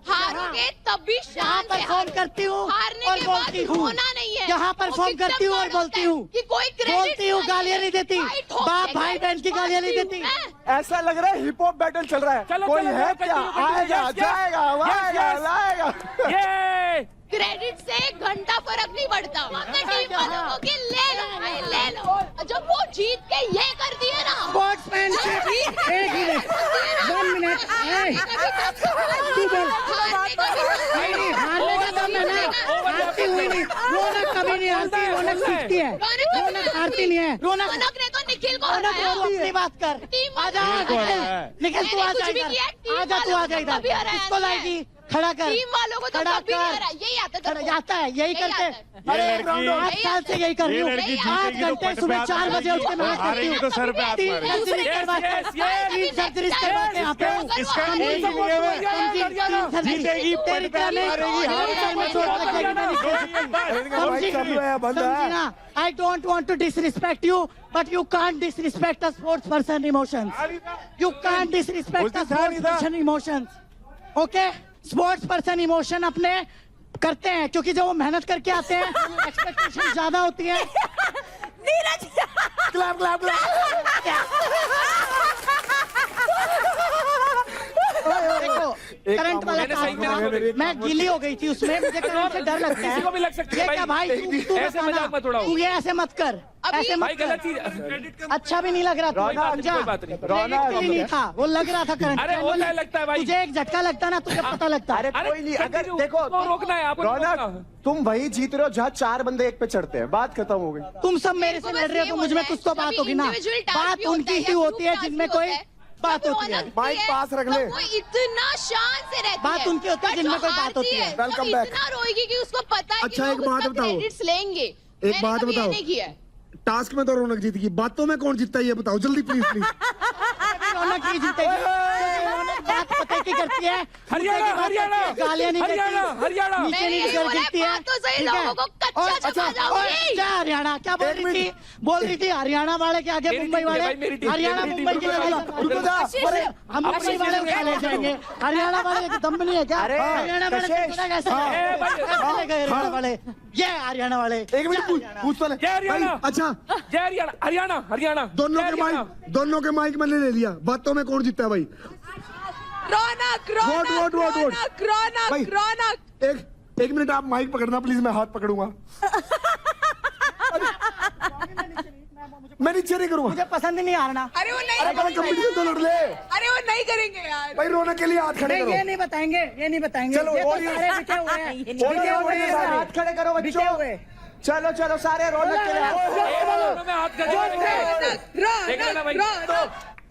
हारोगे तब भी शांत परफॉर्म करती हूँ और बोलती हूँ, यहाँ परफॉर्म करती हूँ और बोलती हूँ, बोलती हूँ, गालियाँ नहीं देती, बाप भाई बहन की गालियाँ नहीं देती। ऐसा लग रहा है हिप हॉप बैटल चल रहा है, कोई है क्या? आएगा, जाएगा, आएगा, लाएगा। क्रेडिट से 1 घंटा फर्क नहीं पड़ता, अपने टीम वालों की ले लो भाई, ले लो। जब वो जीत के ये कर दिया ना, स्पोर्ट्समैनशिप, एक मिनट, 1 मिनट, तू बोल, नहीं हारने का दम है ना, हारती हुई नहीं, रौनक कभी नहीं हारती, रौनक जीतती है, रौनक हारती नहीं है। रौनक ने तो निखिल को हराया, अपनी बात कर, आजा निखिल, तू आ जाएगा, आजा तू आ जाएगा, इसको लाएगी, खड़ा कर, टीम वालों को तो कभी नहीं हराया, यही आता है, यही करते। अरे 8 साल से यही कर रही हूँ, 8 घंटे सुबह 4 बजे उठ के मेहनत करती हूँ, 3 सर्जरीज करवा के यहाँ पे हूँ, I don't want to disrespect you, but you can't disrespect a sports person emotions. You can't disrespect a sports person emotions. Okay? Sports person emotion अपने करते हैं, क्योंकि जब वो मेहनत करके आते हैं एक्सपेक्टेशन ज्यादा होती है। नीरज क्लैप क्लैप देखो, करंट वाला काम, मैं गिली हो गई थी उसमें, मुझे करंट से डर लगता है। किसी को भी लग सकती है ये क्या भाई, तू ऐसे मजाक मत उड़ाओ, तू ये ऐसे मत कर, अभी मत भाई गलत चीज अच्छा भी नहीं लग रहा कोई बात नहीं, कोई बात नहीं। क्रेडिट के लिए नहीं था, वो लग रहा था करंट। अरे होता है, लगता है भाई। तुझे एक झटका लगता है ना, तुझे पता लगता है। अरे कोई नहीं, अगर continue, देखो तो रोकना है आपको, रोकना। रौनक, तुम वही जीत रहे हो जहाँ 4 बंदे एक पे चढ़ते हैं, बात खत्म हो गई। तुम सब मेरे से लड़ रहे हो तो मुझ में कुछ तो बात होगी ना। बात उनकी ही होती है जिनमें कोई बात होती है। माइक पास रख ले। वो इतना शान से रहती बात है, उनकी होती है but जिनमें जो कोई बात हारती होती है। वो Welcome back. इतना रोएगी कि उसको पता है अच्छा, कि एक लोग बात उसका बताओ। क्रेडिट्स लेंगे। एक बात मैंने कभी ये बताओ। नहीं किया है। टास्क में तो रौनक जीत गई, बातों में कौन जीतता है ये बताओ जल्दी प्लीज प्लीज। रौनक ही जीतेगी। रौनक बात पता की करती है, हरियाणा, हरियाणा, गालियां नहीं हरियाणा, करती, हरियाणा। नीचे मैंने नहीं ये बोला, गिरती है, बात तो सही, ठीक है? लोगों को कच्चा और- चबा और जाऊंगी। क्या हरियाणा क्या बोल रही थी? बोल रही थी हरियाणा वाले के आगे मेरी मुंबई टीम है वाले, भाई, मेरी टीम, हरियाणा मेरी टीम, मुंबई की रुको लड़ाई। जा, रुको जा। अरे हम मुंबई वाले उठा ले जाएंगे, हरियाणा वाले के दम नहीं है क्या? अरे, हरियाणा वाले कशिश। को कैसे ए, भाई, कैसे ले गए हरियाणा वाले? ये हरियाणा वाले। एक मिनट पूछ तो ले। जय हरियाणा। भाई, अच्छा जय हरियाणा, हरियाणा, हरियाणा। दोनों जय के हरियाणा। दोनों के माइक मैंने ले लिया, बातों में कौन जीतता है भाई? रौनक वोट रौनक भाई, रौनक रौनक। एक मिनट आप माइक पकड़ना प्लीज, मैं हाथ पकड़ूंगा। मैं नीचे नहीं करूंगा। मुझे पसंद ही नहीं हारना। अरे वो नहीं अरे कंपटीशन तो लड़ ले अरे वो नहीं करेंगे यार। भाई, रौनक के लिए हाथ खड़े नहीं, करो। ये नहीं बताएंगे, ये नहीं बताएंगे। चलो, ये तो audience- सारे बिके हुए हैं, बिके हुए ऑडियंस हैं, हाथ खड़े करो बिके बच्चों। हुए। चलो चलो सारे रौनक के लिए दोनों में हाथ खड़े देख लेना भाई।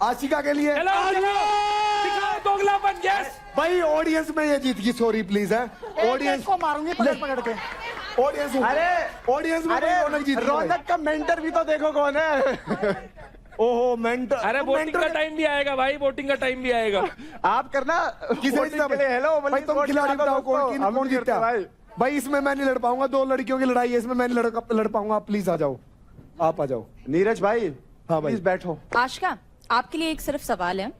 आशिका के लिए चलो, चलो, दिखाओ दोगलापन, यस। भाई ऑडियंस में ये जीत गई, सॉरी प्लीज है ऑडियंस को मारूंगी पकड़ पकड़ के। ऑडियंस ऑडियंस में अरे भाई रौनक जीत गई भाई। रौनक का मेंटर भी तो देखो कौन है। ओहो मेंटर। अरे वोटिंग का टाइम भी आएगा भाई, वोटिंग का टाइम भी आएगा। आप करना किसे voting जीता के लिए हेलो भाई, तुम खिलाड़ी बताओ कौन जीतता है भाई। भाई। इसमें मैं नहीं लड़ पाऊंगा, 2 लड़कियों की लड़ाई है, इसमें मैं नहीं लड़ पाऊंगा। आप प्लीज आ जाओ, आप आ जाओ। नीरज भाई हाँ भाई। प्लीज बैठो। आशिका, आपके लिए एक सिर्फ सवाल है।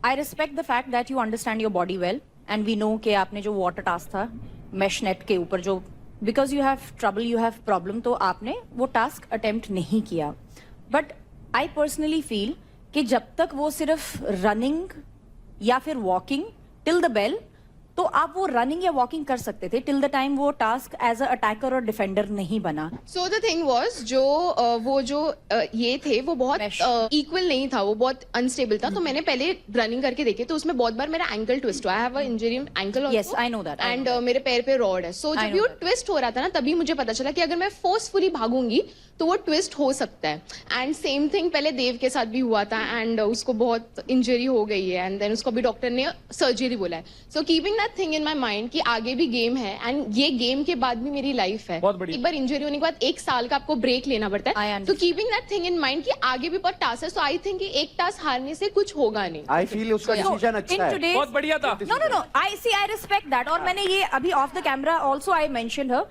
I respect the fact that you understand your body well and we know कि आपने जो वाटर टास्क था मैश नेट के ऊपर, जो because you have trouble, you have problem, तो आपने वो टास्क अटेम्प्ट नहीं किया। बट आई पर्सनली फील कि जब तक वो सिर्फ रनिंग या फिर वॉकिंग टिल द बेल, तो आप वो रनिंग या वॉकिंग कर सकते थे टिल द टाइम वो टास्क एज अ अटैकर और डिफेंडर नहीं बना। सो द थिंग वाज जो वो जो ये थे वो बहुत इक्वल नहीं था, वो बहुत अनस्टेबल था। तो मैंने पहले रनिंग करके देखे तो उसमें बहुत बार मेरा एंकल ट्विस्ट हुआ। I have a injury in ankle Yes, I know that, I and know that. मेरे पैर पे रॉड है। सो I जब know वो that. ट्विस्ट हो रहा था ना, तभी मुझे पता चला कि अगर मैं फोर्सफुली भागूंगी तो वो ट्विस्ट हो सकता है। एंड सेम थिंग पहले देव के साथ भी हुआ था एंड उसको बहुत इंजरी हो गई है एंड देन उसको भी डॉक्टर ने सर्जरी बोला है। So keeping that thing in my mind कि आगे भी गेम है एंड ये गेम के बाद भी मेरी लाइफ है। बहुत बढ़िया। एक बार इंजरी होने के बाद 1 साल का आपको ब्रेक लेना पड़ता I है। understand. तो keeping that thing in mind कि आगे भी बहुत टास्क है। सो आई थिंक कि एक टास्क हारने से कुछ होगा नहीं। आई फील उसका डिसीजन अच्छा है। बहुत बढ़िया था। No. I respect that. और मैंने ये अभी off the camera also I mentioned her.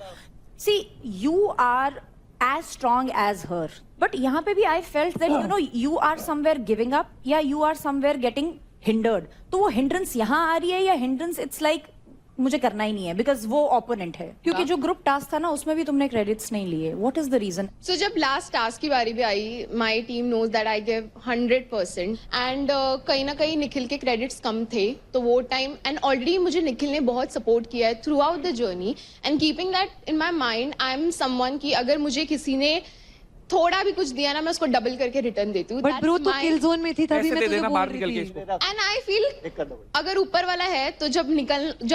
See, you are as strong as her. But यहाँ पे भी I felt that you know you are somewhere giving up या you are somewhere getting hindered. तो वो hindrance यहाँ आ रही है या hindrance it's like मुझे करना ही नहीं है बिकॉज वो ओपोनेंट है। क्योंकि जो ग्रुप टास्क था ना उसमें भी तुमने क्रेडिट्स नहीं लिए। What is the reason? So जब लास्ट टास्क की बारी भी आई, my team knows that I give 100% and कहीं ना कहीं निखिल के क्रेडिट्स कम थे तो वो टाइम एंड ऑलरेडी मुझे निखिल ने बहुत सपोर्ट किया है through out the journey and keeping that in my mind I am someone कि अगर मुझे किसी ने थोड़ा भी कुछ दिया ना मैं उसको डबल करके रिटर्न देती हूँ। बट ब्रो तू किल जोन में थी तभी मैं तुझे बोल रही थी। एंड आई फील अगर ऊपर वाला है तो जब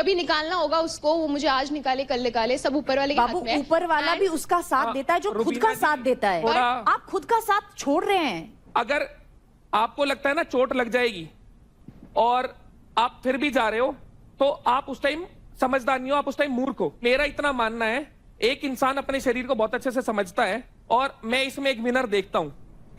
ही निकालना होगा उसको, वो मुझे आज निकाले कल निकाले, सब ऊपर वाले के हाथ बाबू में है। ऊपर वाला भी उसका साथ देता है जो खुद का साथ देता है। थोड़ा- आप खुद का साथ छोड़ रहे हैं। अगर आपको लगता है ना चोट लग जाएगी और आप फिर भी जा रहे हो तो आप उस टाइम समझदार नहीं हो, आप उस टाइम मूर्ख हो। मेरा इतना मानना है एक इंसान अपने शरीर को बहुत अच्छे से समझता है और मैं इसमें एक विनर देखता हूं।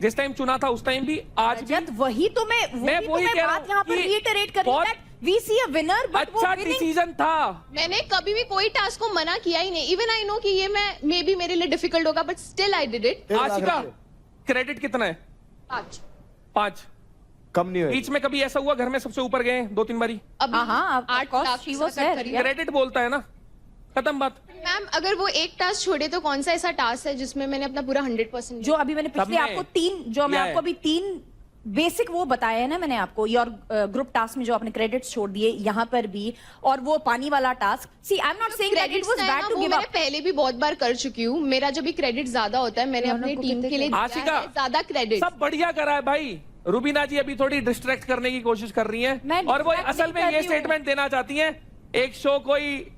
जिस टाइम चुना था उस टाइम भी, आज भी वही तो मैं वही कह रहा बात यहाँ हूं पर कि रिइटरेट कर रही हूं बहुत that we see a winner but वो अच्छा winning डिसीजन था। मैंने कभी भी कोई टास्क को मना किया ही नहीं। इवन आई नो कि ये मैं मे बी मेरे लिए डिफिकल्ट होगा but still I did it. Ashika credit कितना है? 5 कम नहीं हुई। बीच में कभी ऐसा हुआ घर में सबसे ऊपर गए 2-3 बारी? हाँ, 8 lakh she was there, yeah. Credit बोलता है ना, खत्म बात। मैम अगर वो एक टास्क छोड़े तो कौन सा ऐसा टास्क है जिसमें मैंने अपना पूरा 100% जो अभी मैंने पिछले सबने आपको 3 जो मैं किया आपको है। अभी 3 बेसिक वो बताया है ना मैंने आपको, योर ग्रुप टास्क में जो आपने क्रेडिट्स छोड़ दिए यहाँ पर भी, और वो पानी वाला task. See I am not saying that it was bad to give up. मैंने पहले भी बहुत बार कर चुकी हूँ, मेरा जब भी क्रेडिट ज्यादा होता है मैंने अपनी टीम के लिए आशिका, ज्यादा क्रेडिट। सब बढ़िया करा है भाई। रुबीना जी अभी थोड़ी डिस्ट्रैक्ट करने की कोशिश कर रही हैं और वो असल में ये स्टेटमेंट देना चाहती हैं, एक शो कोई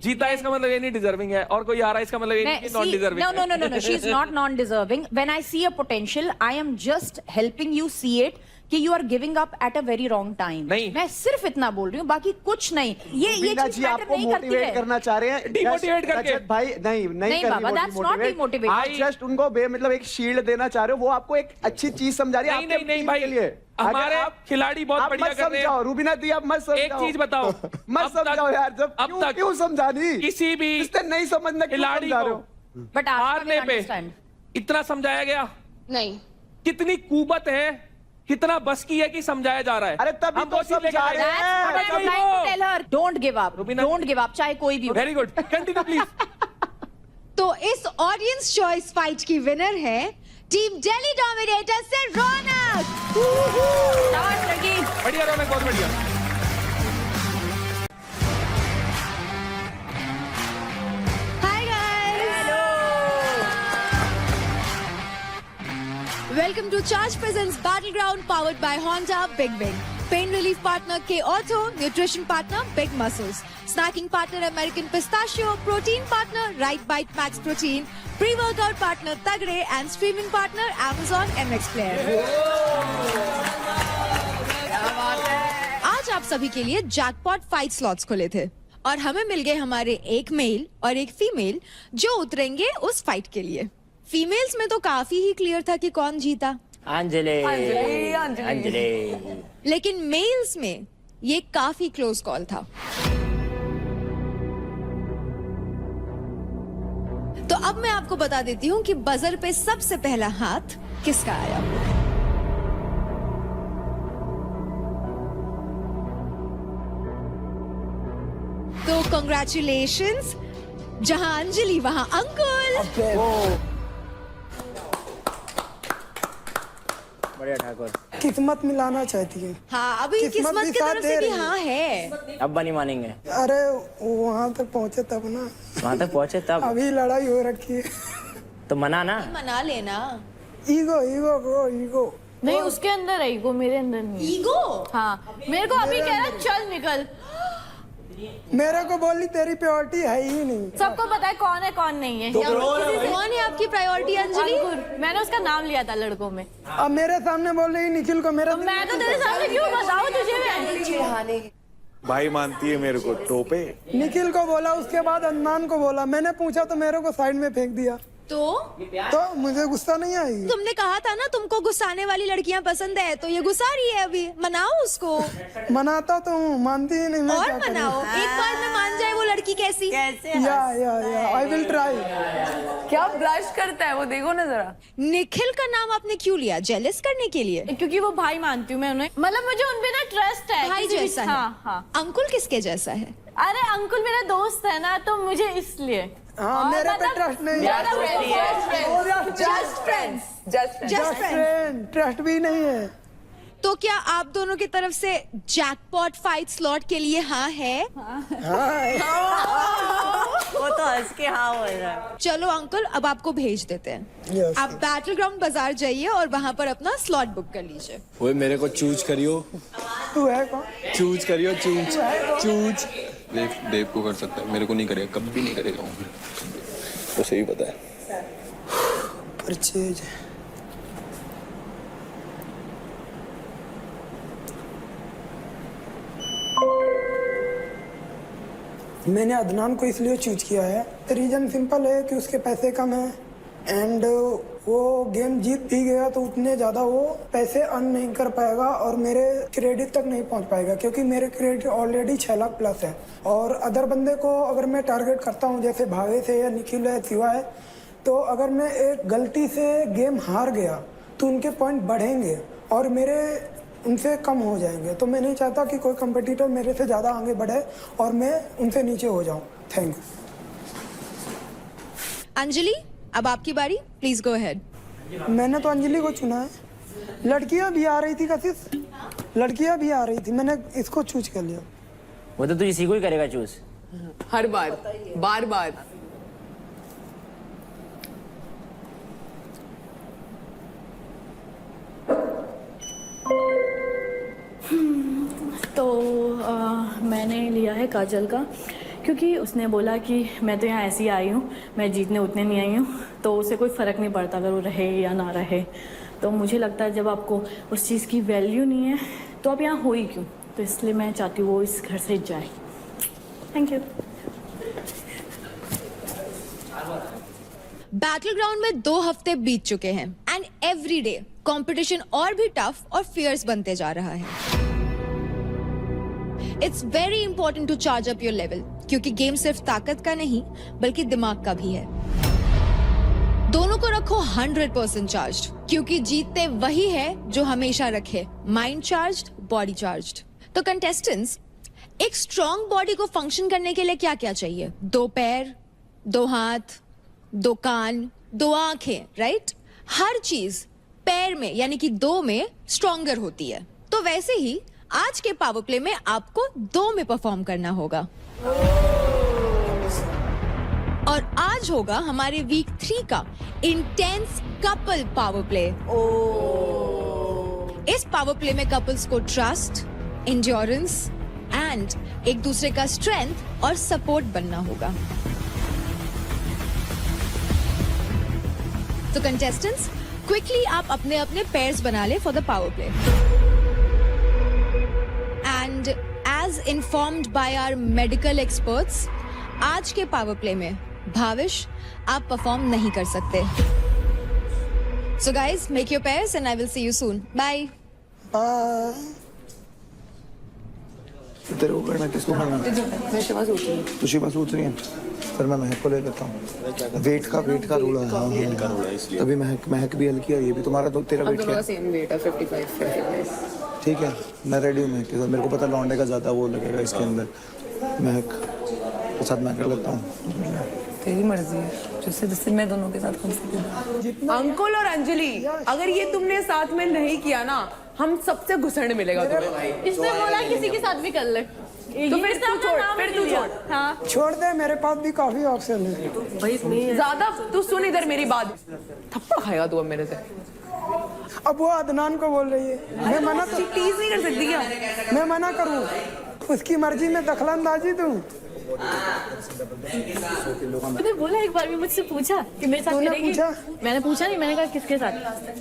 जीता है इसका मतलब ये नहीं डिजर्विंग है, और कोई हारा इसका मतलब ये नहीं नॉन डिजर्विंग है। No, no, she is not non-deserving. When I see a potential, I am just helping you see it कि you are giving up at a very wrong time. नहीं, मैं सिर्फ इतना बोल रही हूँ, बाकी कुछ नहीं। ये चीज मैटर नहीं करती है। करना चाह रहे हैं डिमोटिवेट करके भाई, नहीं बाबा, that's not demotivate. आप जस्ट उनको मतलब एक शील्ड देना चाह रहे हो, वो आपको एक अच्छी चीज समझा रही है। नहीं भाई, हमारे खिलाड़ी बहुत बढ़िया कर रहे हैं। रूबीना दी, आप मत समझाओ। एक चीज बताओ, मत समझाओ यार, जब अब तक क्यों समझानी, किसी भी नहीं समझना खिलाड़ी को बट हारने पे इतना समझाया गया नहीं? कितनी कुबत है, कितना बस की है कि समझाया जा रहा है। अरे तभी तो समझा रहे हैं। Don't give up, don't give up, चाहे कोई भी। Very good, continue please. तो इस ऑडियंस चॉइस फाइट की विनर है टीम दिल्ली डोमिनेटर से रौनक। बढ़िया रौनक, बहुत बढ़िया। Hi guys, welcome to charge presents battleground powered by Honda big big. Pain relief partner के ortho, nutrition partner big muscles, snacking partner American pistachio, protein partner right bite max protein, pre workout partner तगड़े and streaming partner Amazon MX player. आज आप सभी के लिए jackpot 5 slots खुले थे और हमें मिल गए हमारे एक मेल और एक फीमेल जो उतरेंगे उस फाइट के लिए। फीमेल्स में तो काफी ही क्लियर था कि कौन जीता, अंजलि। लेकिन मेल्स में ये काफी क्लोज कॉल था। तो अब मैं आपको बता देती हूँ कि बजर पे सबसे पहला हाथ किसका आया। तो कंग्रेचुलेशंस, जहां अंजलि वहां अंकुल। बढ़िया ठाकुर, किस्मत मिलाना चाहती है। हाँ, अभी किस्मत की तरफ से भी हाँ है। अब नहीं मानेंगे। अरे वहाँ तक पहुँचे तब ना, वहाँ तक पहुँचे तब। अभी लड़ाई हो रखी है तो मना ना, मना लेना। ईगो ईगो ब्रो, ईगो नहीं, उसके अंदर है ईगो, मेरे अंदर नहीं। ईगो? हाँ, मेरे को अभी कह रहा चल निकल। मेरे को बोली तेरी प्रायोरिटी है ही नहीं। सबको पता है कौन नहीं है। कौन है आपकी प्रायोरिटी अंजलि? मैंने उसका नाम लिया था लड़कों में। अब मेरे सामने बोल रही निखिल को, मेरा मैं तो तेरे सामने क्यों बताऊं तुझे? भाई मानती है मेरे को टोपे। निखिल को बोला, उसके बाद अदनान को बोला। मैंने पूछा तो मेरे को साइड में फेंक दिया। तो मुझे गुस्सा नहीं आई। तुमने कहा था ना तुमको गुस्साने वाली लड़कियां पसंद है, तो ये गुस्सा रही है। अभी मनाओ उसको। मनाता तो हूँ, मानती ही नहीं। मैं और क्या मनाओ, एक बार में मान जाए वो लड़की कैसी। या आई विल ट्राई। क्या ब्लश करता है वो, देखो ना जरा। निखिल का नाम आपने क्यों लिया? जेलस करने के लिए? क्योंकि वो भाई मानती हूँ मैं उन्हें, मतलब मुझे उन पे ना ट्रस्ट है। भाई जैसा है। हाँ। अंकुल किसके जैसा है? अरे अंकुल मेरा दोस्त है ना, तो मुझे इसलिए। हाँ, मेरे पे ट्रस्ट नहीं। जस्ट फ्रेंड, ट्रस्ट भी नहीं है। तो क्या आप दोनों की तरफ से जैकपॉट 5 स्लॉट के लिए हाँ है? वो तो हंस के हाँ हो रहा है। चलो अंकल, अब आपको भेज देते हैं। Yes, आप बैटल ग्राउंड बाजार जाइए और वहाँ पर अपना स्लॉट बुक कर लीजिए। वो मेरे को चूज करियो। तू है कौन? चूज करियो, चूज। देव को कर सकता है, मेरे को नहीं करेगा, कभी नहीं करेगा। उसे भी पता है। परचेज मैंने अदनान को इसलिए चूज किया है, रीजन सिंपल है कि उसके पैसे कम हैं एंड वो गेम जीत भी गया तो उतने ज़्यादा वो पैसे अर्न नहीं कर पाएगा और मेरे क्रेडिट तक नहीं पहुंच पाएगा, क्योंकि मेरे क्रेडिट ऑलरेडी 6 लाख प्लस है। और अदर बंदे को अगर मैं टारगेट करता हूं, जैसे भावे से या निखिल है, शिवा है, तो अगर मैं एक गलती से गेम हार गया तो उनके पॉइंट बढ़ेंगे और मेरे उनसे कम हो जाएंगे। तो मैं नहीं चाहता कि कोई कंपटीटर मेरे से ज़्यादा आगे बढ़े और मैं उनसे नीचे हो जाऊँ। Thank you. अंजलि, अब आपकी बारी, प्लीज गो अहेड। मैंने तो अंजलि को चुना है। लड़कियां भी आ रही थी कशिश, लड़कियां भी आ रही थी, मैंने इसको चूज कर लिया। वो तो तू इसी को ही करेगा चूज हर बार, बार बार। तो मैंने लिया है काजल का, क्योंकि उसने बोला कि मैं तो यहाँ ऐसी ही आई हूँ, मैं जीतने उतने नहीं आई हूँ, तो उसे कोई फ़र्क नहीं पड़ता अगर वो रहे या ना रहे। तो मुझे लगता है जब आपको उस चीज़ की वैल्यू नहीं है तो आप यहाँ हो ही क्यों। तो इसलिए मैं चाहती हूँ वो इस घर से जाए। Thank you. बैटल ग्राउंड में 2 हफ्ते बीत चुके हैं एंड एवरी डे कंपटीशन और भी टफ और फियर्स बनते जा रहा है। It's very important to charge up your level, क्योंकि गेम सिर्फ ताकत का नहीं बल्कि दिमाग का भी है। दोनों को रखो 100% चार्ज, क्योंकि जीतते वही है जो हमेशा रखे माइंड चार्ज्ड, बॉडी चार्ज्ड। तो कंटेस्टेंट्स, एक स्ट्रॉन्ग बॉडी को फंक्शन करने के लिए क्या क्या चाहिए? 2 पैर, 2 हाथ, 2 कान, 2 आंखें, राइट? हर चीज पैर में यानी कि 2 में स्ट्रॉन्गर होती है। तो वैसे ही आज के पावर प्ले में आपको 2 में परफॉर्म करना होगा। और आज होगा हमारे वीक 3 का इंटेंस कपल पावर प्ले। इस पावर प्ले में कपल्स को ट्रस्ट, एंड्योरेंस एंड एक दूसरे का स्ट्रेंथ और सपोर्ट बनना होगा। तो कंटेस्टेंट्स, क्विकली आप अपने अपने पेयर्स बना ले for the power play. And as informed by our medical experts, आज के पावर प्ले में भाविश आप परफॉर्म नहीं कर सकते। So guys, make your pairs and I will see you soon. Bye bye. तेरे को करना, किसको करना? मैं शिवा सोच रही हूँ। तो शिवा सोच रही है, फिर मैं महक को ले लेता हूँ। वेट का रूल है। हाँ, तभी महक भी हल्की है, ये भी तुम्हारा तो तेरा वेट क्या है? सेम वेट है 55। ठीक है, मैं रेडी हूँ महक के साथ। मेरे को पता लौंडे का ज़्यादा वो लगेगा इसके अंदर। महक के साथ मैं कर लेता हूँ। तेरी मर्जी है, जिससे मैं दोनों के साथ कंफर्टेबल। अंकुल और अंजलि, अगर ये तुमने साथ में नहीं किया ना, हम सबसे घुसड़ मिलेगा तुम्हें। इसने बोला किसी के साथ भी कर ले, तो फिर तू छोड़, फिर तू छोड़। हाँ छोड़ दे, मेरे पास भी काफी ऑप्शन है। भाई ज्यादा तू सुन इधर मेरी बात, थप्पड़ खाएगा तू अब मेरे से। अब वो अदनान को बोल रही है, मैं मना तो टीज नहीं कर सकती क्या? मैं मना करूँ? उसकी मर्जी में दखलंदाजी दूँ? तूने बोला एक बार भी मुझसे पूछा कि मेरे साथ तूने करेगी? पूछा? मैंने पूछा नहीं, मैंने कहा किसके साथ?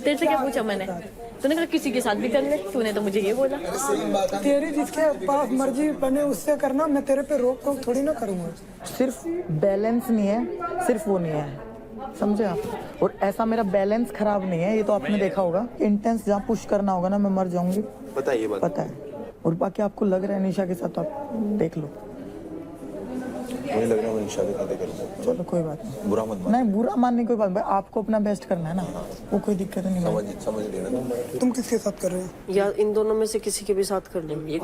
तेरे से क्या पूछा मैंने? तूने कहा किसी के साथ भी कर ले, तूने तो मुझे ये बोला। तेरी जिसके पास मर्जी बने उससे करना, मैं तेरे पे रोक टोक थोड़ी ना करूँगा। सिर्फ बैलेंस नहीं है, सिर्फ वो नहीं है, समझे आप? और ऐसा मेरा बैलेंस खराब नहीं है, ये तो आपने देखा होगा। इंटेंस जहाँ पुश करना होगा ना, मैं मर जाऊंगी, पता है ये बात? पता है। और बाकी आपको लग रहा है निशा के साथ, तो आप देख लो। मुझे लग रहा है मैं निशा के साथ करूँगा। चलो कोई बात नहीं, बुरा मत मान। नहीं बुरा मानने की कोई बात, आपको अपना बेस्ट करना है ना, वो कोई दिक्कत नहीं है। समझ लेना। तुम किसके साथ कर रहे हो? या इन दोनों में से किसी के भी साथ कर लेंगे।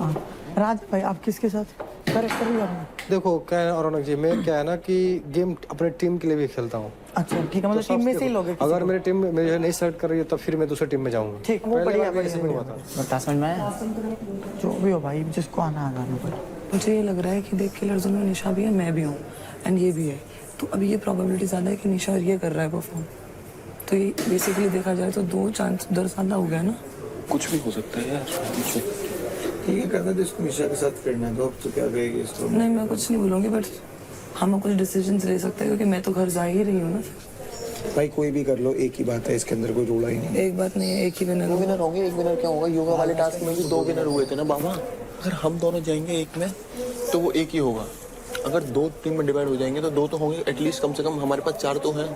राज भाई, आप किसके साथ कर रही आपने? देखो क्या है रौनक जी, मैं क्या है ना कि गेम अपने टीम के लिए भी खेलता हूँ। अच्छा ठीक है, मतलब टीम में से ही लोगे? अगर मेरी टीम मुझे नहीं सेलेक्ट कर रही है तो फिर मैं दूसरी टीम में जाऊंगा। ठीक, वो बढ़िया बता समझ में आया? जो भी हो भाई, जिसको आना आना। मुझे ये लग रहा है कि देख के लड़कों में निशा भी है, मैं भी हूँ एंड ये भी है, तो अभी ये प्रोबेबिलिटी ज़्यादा है कि निशा ये कर रहा है परफॉर्म। तो ये बेसिकली देखा जाए तो 2 चांस उधर ज़्यादा हो गया ना। कुछ भी हो सकता है यार। ठीक है, करना तो इसको निशा के साथ करना है, तो अब तो क्या कहेगी इसको? नहीं, मैं कुछ नहीं बोलूँगी, बट हम कुछ डिसीजन ले सकते हैं क्योंकि मैं तो घर जा ही रही हूँ ना। भाई कोई भी कर लो, एक ही बात है, इसके अंदर कोई रोड़ा ही नहीं। एक बात नहीं है, एक ही विनर विनर होंगे। एक विनर क्या होगा? योगा वाले टास्क में भी 2 विनर हुए थे ना बाबा। अगर हम दोनों जाएंगे एक में तो वो एक ही होगा। अगर 2 टीम में डिवाइड हो जाएंगे तो 2 तो होंगे एटलीस्ट, कम से कम हमारे पास 4 तो हैं।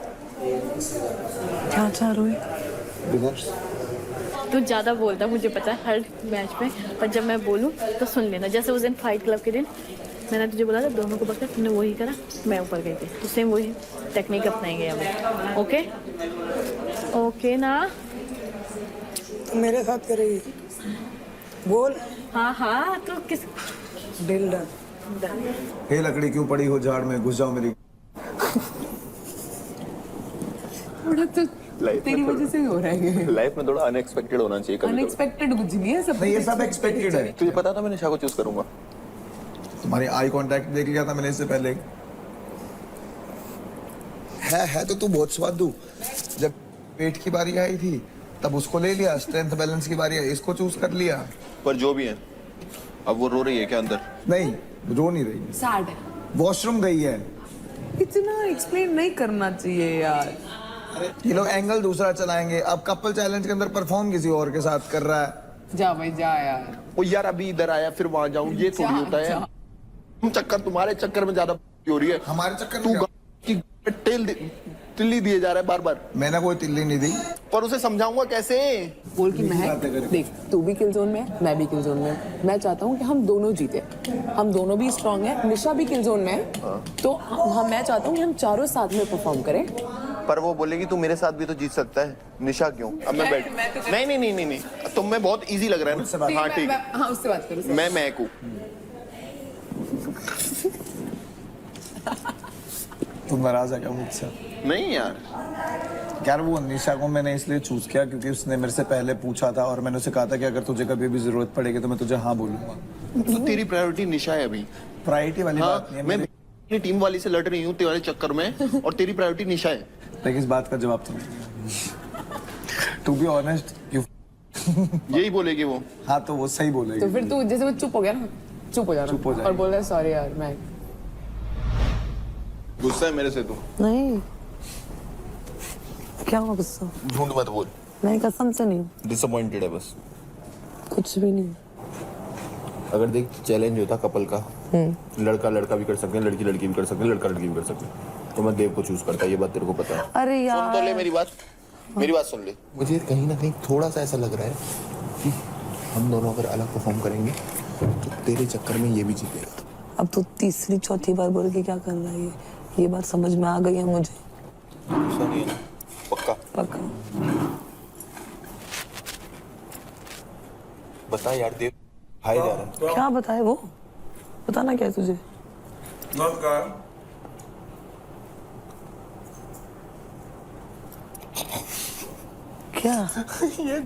क्या चाह रहे विनर्स। तू ज्यादा बोलता मुझे पता है हर मैच में, पर जब मैं बोलूँ तो सुन लेना। जैसे उस दिन फाइट क्लब के दिन मैंने तुझे बोला था दोनों को पकड़, तुमने वही करा, मैं ऊपर गई थी, तो सेम वही टेक्निक अपनाएंगे हम। ओके ओके ना? मेरे साथ करेगी? बोल। हाँ हाँ, तो किस डील डन। हे लकड़ी क्यों पड़ी हो झाड़ में, घुस जाओ मेरी। तेरी वजह से ही हो रहा है। लाइफ में थोड़ा अनएक्सपेक्टेड होना चाहिए कभी। अनएक्सपेक्टेड कुछ नहीं है, सब नहीं ये सब एक्सपेक्टेड है। तुझे पता था मैं निशा को चूज करूंगा। तुम्हारी आई कांटेक्ट देख लिया था मैंने इससे पहले। है तो तू बहुत स्वादु। जब पेट की बारी आई थी तब उसको ले लिया, स्ट्रेंथ बैलेंस की बारी आई इसको चूज कर लिया। पर जो भी है, अब वो रो रही है क्या अंदर? नहीं रो नहीं रही, सैड है। वॉशरूम गई है। इतना एक्सप्लेन नहीं करना चाहिए यार। ये लोग एंगल दूसरा चलाएंगे। अब कपल चैलेंज के अंदर परफॉर्म किसी और के साथ कर रहा है। जा भाई जा यार। ओ यार अभी इधर आया फिर वहां जाऊं, ये थोड़ी होता है। तुम चक्कर, तुम्हारे चक्कर में ज्यादा हो रही है। हमारे चक्कर तू में की तिल्ली दिए जा रहा है बार बार। मैंने कोई तिल्ली नहीं दी। पर उसे समझाऊंगा कैसे? बोल कि महक देख, तू भी किल जोन में है, मैं भी किल जोन में हूं। मैं चाहता हूँ कि हम दोनों जीते, हम दोनों भी स्ट्रांग हैं। निशा भी किल जोन में है, तो हम मैं चाहता हूँ कि हम चारों साथ में परफॉर्म करें। पर वो बोलेगी तू मेरे साथ भी तो जीत सकता है। निशा क्यों? अब मैं बैठ नहीं, तुम में बहुत इजी लग रहा है ना। हाँ ठीक है, हाँ उससे बात करो। मैं महक हूँ। तुम नाराज है क्या मुझसे? नहीं यार वो निशा को मैंने इसलिए चूज किया क्योंकि उसने मेरे से पहले पूछा था और मैंने उसे कहा था कि अगर तुझे कभी भी जरूरत पड़ेगी तो मैं तुझे हाँ बोलूंगा। तो तेरी प्रायोरिटी निशा है अभी। प्रायोरिटी वाली हाँ, बात नहीं है। मैं अपनी टीम वाली से लड़ रही हूँ तुम्हारे चक्कर में, और तेरी प्रायोरिटी निशा है। लेकिन इस बात का जवाब तो नहीं। टू बी ऑनेस्ट यही बोलेगी वो। हाँ तो वो सही बोलेगी। तो फिर तू जैसे वो चुप हो गया ना, चुप हो जाना और बोल रहा है सॉरी यार। मैं गुस्सा है मेरे से तू? नहीं, क्या हुआ गुस्सा? झूठ मत बोल। नहीं कसम से नहीं, डिसअपॉइंटेड है बस। कुछ भी नहीं। अगर देख चैलेंज होता कपल का, लड़का लड़का भी कर सकते हैं, लड़की लड़की भी कर सकते हैं, लड़का लड़की भी कर सकते हैं, तो मैं देव को चूज करता। ये बात तेरे को पता है? अरे यार सुन तो ले मेरी बात सुन ले। मुझे कहीं ना कहीं थोड़ा सा ऐसा लग रहा है कि हम दोनों अगर अलग परफॉर्म करेंगे तो तेरे चक्कर में ये भी जीतेगा। अब तो तीसरी चौथी बार बोल के क्या कर रहा है ये बात समझ में आ गई है मुझे। गुस्सा नहीं है ना? पक्का? पक्का। बता यार देव, हाय जा रहा है। क्या बताए वो? बताना क्या है तुझे? क्या? ये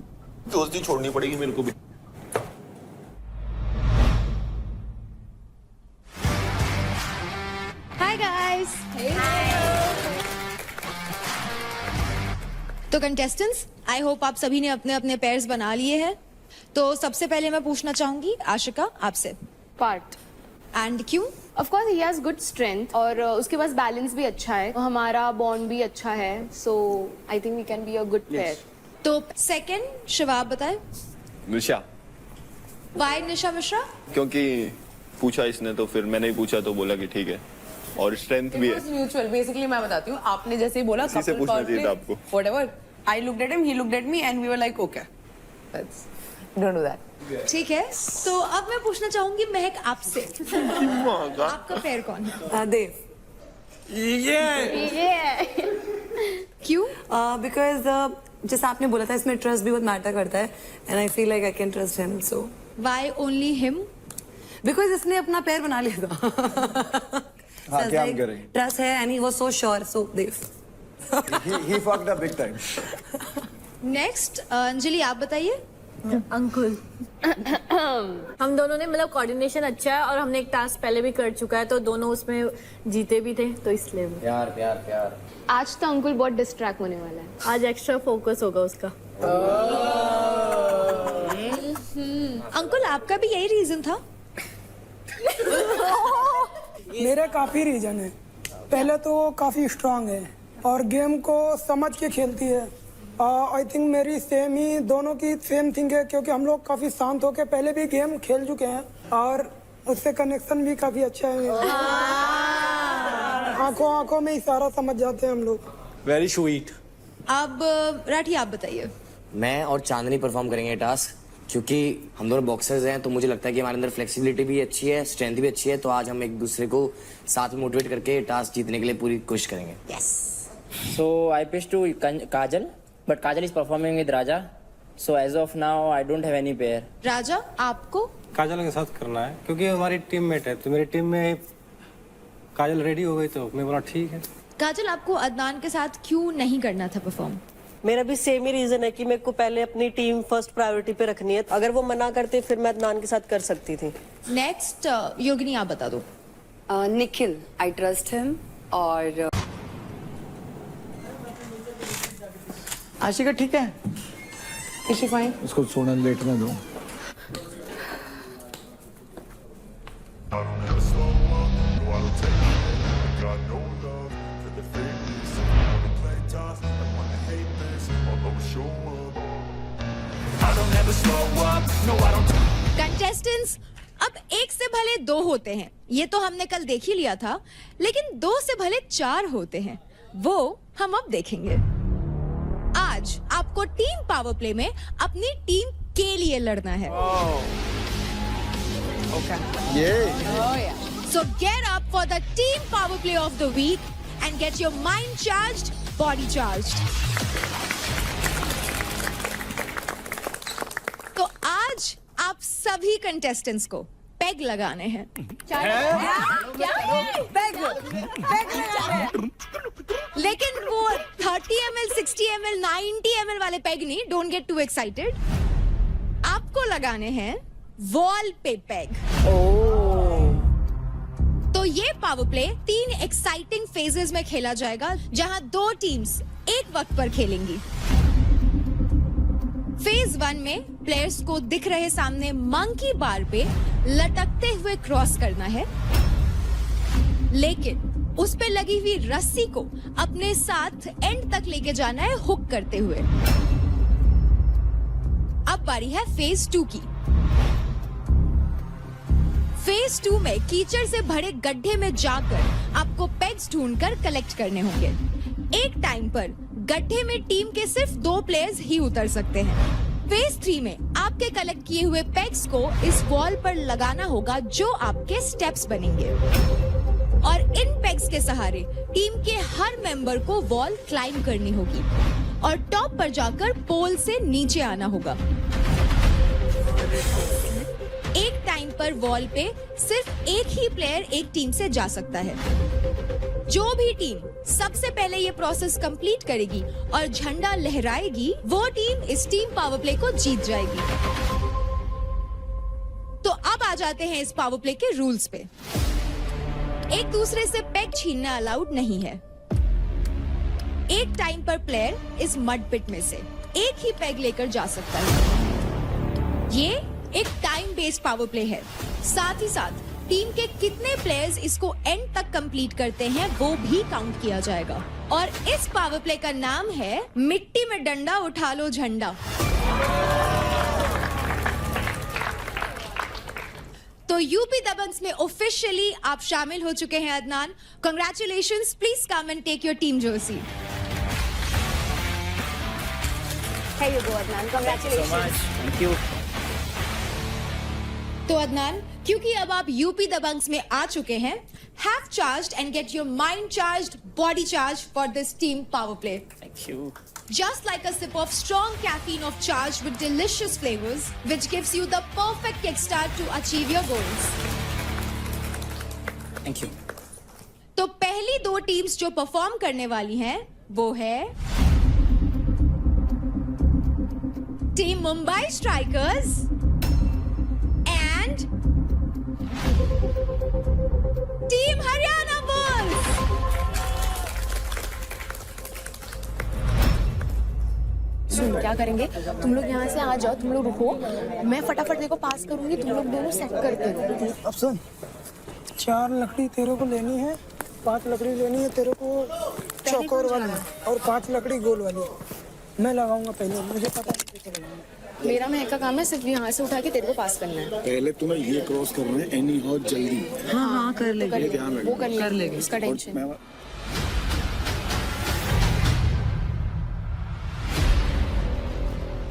दोस्ती छोड़नी पड़ेगी मेरे को भी। Hi guys. तो कंटेस्टेंट्स, आई होप आप सभी ने अपने अपने पेयर्स बना लिए हैं। तो सबसे पहले मैं पूछना चाहूंगी आशिका आपसे, पार्ट एंड क्यों? Of course he has good strength और उसके पास बैलेंस भी अच्छा है, हमारा बॉन्ड भी अच्छा है, so I think we can be a good pair. तो सेकंड शिवाब बताए। निशा। वाई निशा मिश्रा? क्योंकि पूछा इसने तो फिर मैंने भी पूछा तो बोला कि ठीक है, और स्ट्रेंथ भी है। Mutual basically. मैं बताती हूँ, आपने जैसे ही बोला इसी से पूछना चाहिए था आपको। Whatever, I looked at him, he looked at me and we were like okay, that's don't do that. ठीक है, तो अब मैं पूछना चाहूंगी महक आपसे, आपका पेयर कौन है? देव। क्यों? बिकॉज जैसे आपने बोला था इसमें ट्रस्ट भी बहुत मैटर करता है and I feel like I can trust him. So why only him? Because इसने अपना पैर बना लिया था। हाँ, क्या हम करें? ट्रस्ट है and he was so sure. So Dev. he fucked up big time. Next Anjali आप बताइए। अंकुल हम दोनों ने मतलब कोऑर्डिनेशन अच्छा है और हमने एक टास्क पहले भी कर चुका है, तो दोनों उसमें जीते भी थे, तो इसलिए प्यार प्यार प्यार। आज तो अंकुल बहुत डिस्ट्रैक्ट होने वाला है। आज एक्स्ट्रा फोकस होगा उसका। अंकुल आपका भी यही रीजन था? मेरे काफ़ी रीजन है। पहले तो वो काफ़ी स्ट्रांग है और गेम को समझ के खेलती है। आई थिंक मेरी सेम ही, दोनों की सेम थिंग है क्योंकि हम लोग काफ़ी शांत होकर पहले भी गेम खेल चुके हैं और उससे कनेक्शन भी काफ़ी अच्छा है। आंखों आंखों में इशारा समझ जाते हैं हम लोग। Very sweet. अब राठी आप बताइए। मैं और चांदनी परफॉर्म करेंगे टास्क, क्योंकि हम दोनों बॉक्सर्स हैं, तो मुझे लगता है कि हमारे अंदर फ्लेक्सिबिलिटी भी अच्छी है, स्ट्रेंथ भी अच्छी है, तो आज हम एक दूसरे को साथ में मोटिवेट करके टास्क जीतने के लिए पूरी कोशिश करेंगे। Yes. So I pitched to Kajal, but Kajal is performing with Raja. So as of now, I don't have any pair. राजा आपको? काजल के साथ करना है क्योंकि हमारी टीममेट है, तो मेरी टीम में काजल रेडी हो गई तो मैं बोला ठीक है। काजल आपको अदनान के साथ क्यों नहीं करना था परफॉर्म? मेरा भी सेम ही रीजन है कि मेरे को पहले अपनी टीम फर्स्ट प्रायोरिटी पे रखनी है। अगर वो मना करते फिर मैं अदनान के साथ कर सकती थी। नेक्स्ट योगिनी आप बता दो। Nikhil, I trust him. और आशिका ठीक है? Is she fine? उसको सोना लेटने दो। कंटेस्टेंट्स, अब एक से भले दो होते हैं, ये तो हमने कल देख ही लिया था, लेकिन 2 से भले 4 होते हैं, वो हम अब देखेंगे। आज आपको टीम पावर प्ले में अपनी टीम के लिए लड़ना है। So get up for the team power play of the week and get your mind charged, body charged. तो आज आप सभी कंटेस्टेंट्स को पेग लगाने हैं। लेकिन वो 30 ml, 60 ml, 90 ml वाले पेग नहीं, डोंट गेट टू एक्साइटेड। आपको लगाने हैं वॉल पे पेग। तो ये पावर प्ले 3 एक्साइटिंग फेजेस में खेला जाएगा, जहां 2 टीम्स एक वक्त पर खेलेंगी। फेज 1 में प्लेयर्स को दिख रहे सामने मंकी बार पे लटकते हुए क्रॉस करना है, लेकिन उस पे लगी हुई रस्सी को अपने साथ एंड तक लेके जाना है हुक करते हुए। अब बारी है फेज 2 की। फेज 2 में कीचड़ से भरे गड्ढे में जाकर आपको पेग्स ढूंढकर कलेक्ट करने होंगे। एक टाइम पर गड्ढे में टीम के सिर्फ 2 प्लेयर्स ही उतर सकते हैं। फेज 3 में आपके कलेक्ट किए हुए पेग्स को इस वॉल पर लगाना होगा, जो आपके स्टेप्स बनेंगे, और इन पेग्स के सहारे टीम के हर मेंबर को वॉल क्लाइंब करनी होगी और टॉप पर जाकर पोल से नीचे आना होगा। एक टाइम पर वॉल पे सिर्फ एक ही प्लेयर एक टीम से जा सकता है। जो भी टीम सबसे पहले ये प्रोसेस कंप्लीट करेगी और झंडा लहराएगी, वो टीम इस टीम पावर प्ले को जीत जाएगी। तो अब आ जाते हैं इस पावर प्ले के रूल्स पे। एक दूसरे से पेग छीनना अलाउड नहीं है। एक टाइम पर प्लेयर इस मड पिट में से एक ही पेग लेकर जा सकता है। ये एक टाइम बेस्ड पावर प्ले है। साथ ही साथ टीम के कितने प्लेयर्स इसको एंड तक कंप्लीट करते हैं वो भी काउंट किया जाएगा। और इस पावर प्ले का नाम है मिट्टी में डंडा उठा लो झंडा। तो यूपी दबंग्स में ऑफिशियली आप शामिल हो चुके हैं Adnan. Congratulations, please come and take your team jersey. Here you go, Adnan. Congratulations. Thank you. तो अदनान, क्योंकि अब आप यूपी दबंग्स में आ चुके हैं, have charged and get your mind charged, body charge for this team power play. Thank you. Just like a sip of strong caffeine of charge with delicious flavors, which gives you the perfect kickstart to achieve your goals. Thank you. तो पहली 2 teams जो perform करने वाली हैं, वो है team Mumbai strikers and team Haryana bulls. सुन, क्या करेंगे, तुम लोग यहाँ से आ जाओ, तुम लोग रुको, मैं फटाफट देखो पास करूंगी, तुम लोग दोनों सेट करते हो। अब सुन, 4 लकड़ी तेरे को लेनी है, 5 लकड़ी लेनी है तेरे को चौकोर वाली, और 5 लकड़ी गोल वाली। मैं लगाऊंगा पहले, मुझे पता है कैसे लगाऊंगा। मेरा महक का काम है सिर्फ यहाँ से उठा के तेरे को पास करना है। पहले तुम्हें ये क्रॉस करना है, एनी हाउ जल्दी। हाँ हाँ कर लेंगे, वो कर लेंगे, उसका tension.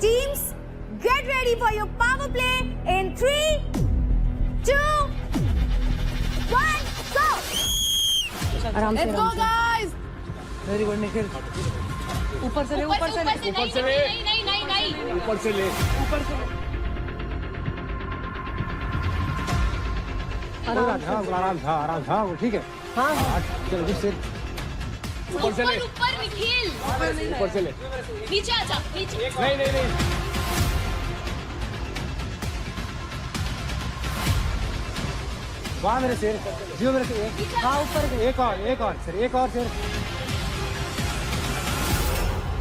Teams, get ready for your power play in 3, 2, 1, go! आराम से, Let's go, guys! Very good Nikhil. ऊपर से ले, ऊपर से ले, ऊपर से ले, नहीं। ऊपर से ले, ऊपर से। आराम था, ठीक है। हाँ जल्दी से ऊपर ले। निखिल ऊपर से ले। नीचे आजा नीचे नहीं नहीं नहीं वाह मेरे शेर जियो मेरे शेर हाँ ऊपर एक और सर एक और sir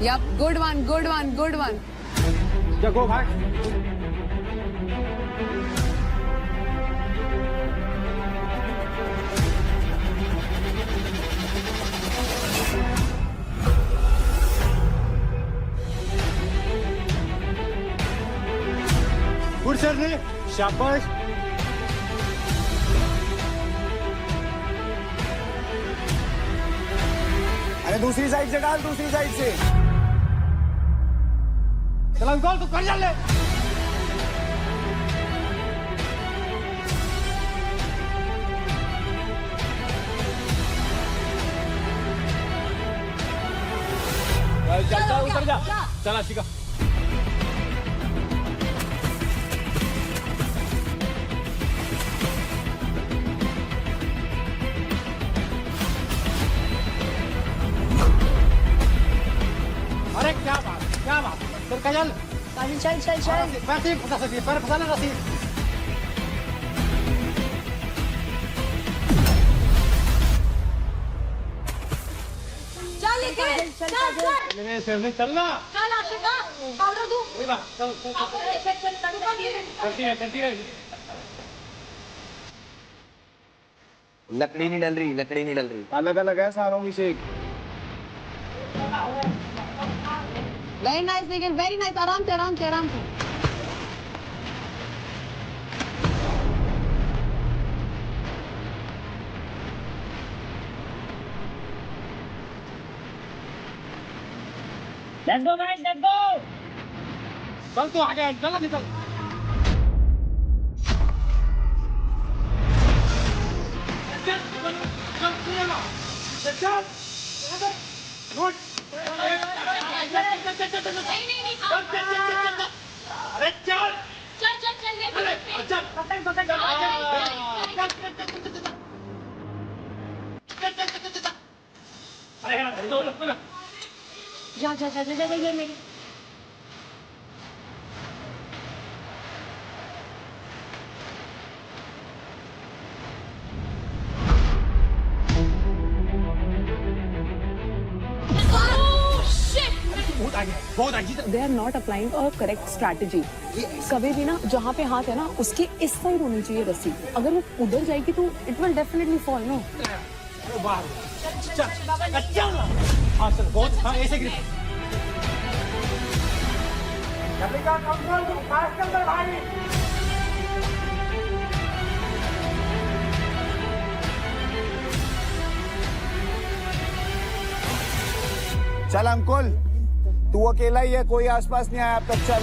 Yep, good one, good one, good one. जा गो भाग गुड सर ने शाबाश अरे दूसरी साइड से डाल, दूसरी साइड से। चला गोल तू कर ले चल उतर जा चला शिका अरे क्या बात फिर कजल चल चल चल पैसे फंसा सकती है, पैर फंसा ना रसी चल निखिल चल चल चलना चल आशिका पाउडर दू लकड़ी नहीं डल रही, लकड़ी नहीं डल रही। अलग अलग है सारों की shake very nice Nikhil very nice आराम से आराम से आराम से Let's go guys, let's go. चल तू आगे चल निकल जा जा जा जा ये मेरी They are not applying a correct strategy. कभी भी ना जहाँ पे हाथ है ना उसके इस साइड होनी चाहिए रस्सी. अगर वो उधर जाएगी तो it will definitely fall, no? हाँ चल बहुत हाँ ऐसे गिर चल अंकुल, तू अकेला ही है, कोई आसपास नहीं आया अब तक। चल